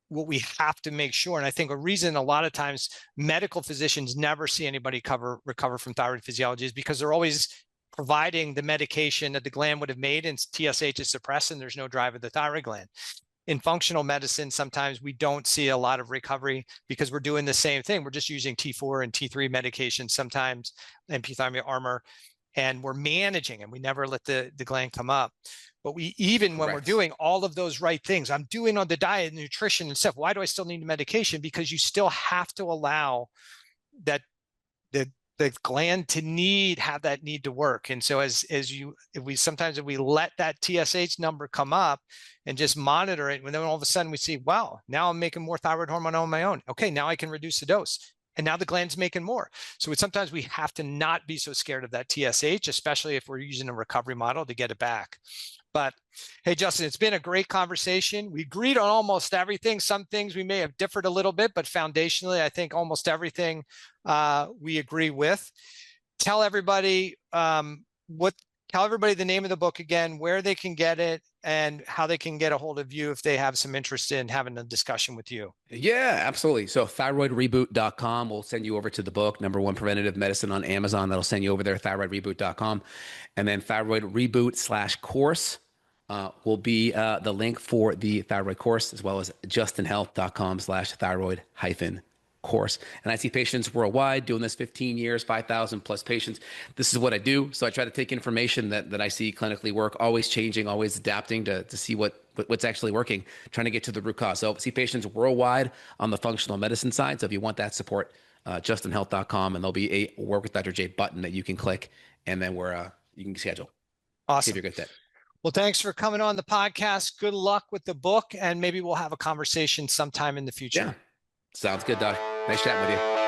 what we have to make sure, and I think a reason a lot of times medical physicians never see anybody recover from thyroid physiology is because they're always providing the medication that the gland would have made, and TSH is suppressed and there's no drive of the thyroid gland. In functional medicine, sometimes we don't see a lot of recovery because we're doing the same thing. We're just using T4 and T3 medications, sometimes MP-thyroid armor, and we're managing and we never let the gland come up. But when we're doing all of those right things, I'm doing on the diet, nutrition and stuff, why do I still need the medication? Because you still have to allow that the gland to have that need to work. And so if we let that TSH number come up and just monitor it, and then all of a sudden we see, wow, now I'm making more thyroid hormone on my own. Okay, now I can reduce the dose. And now the gland's making more. So sometimes we have to not be so scared of that TSH, especially if we're using a recovery model to get it back. But hey, Justin, it's been a great conversation. We agreed on almost everything. Some things we may have differed a little bit, but foundationally, I think almost everything we agree with. Tell everybody the name of the book again, where they can get it, and how they can get a hold of you if they have some interest in having a discussion with you. Yeah, absolutely. So thyroidreboot.com will send you over to the book, #1 preventative medicine on Amazon. That'll send you over there, thyroidreboot.com. And then Thyroid Reboot /course will be the link for the thyroid course, as well as justinhealth.com/thyroid-course. And I see patients worldwide doing this 15 years, 5,000 plus patients. This is what I do. So I try to take information that I see clinically work, always changing, always adapting to see what's actually working, trying to get to the root cause. So I see patients worldwide on the functional medicine side. So if you want that support, justinhealth.com, and there'll be a Work with Dr. J button that you can click, and then you can schedule. Awesome. See if you're a good fit. Well, thanks for coming on the podcast. Good luck with the book, and maybe we'll have a conversation sometime in the future. Yeah. Sounds good, Doc. Nice chatting with you.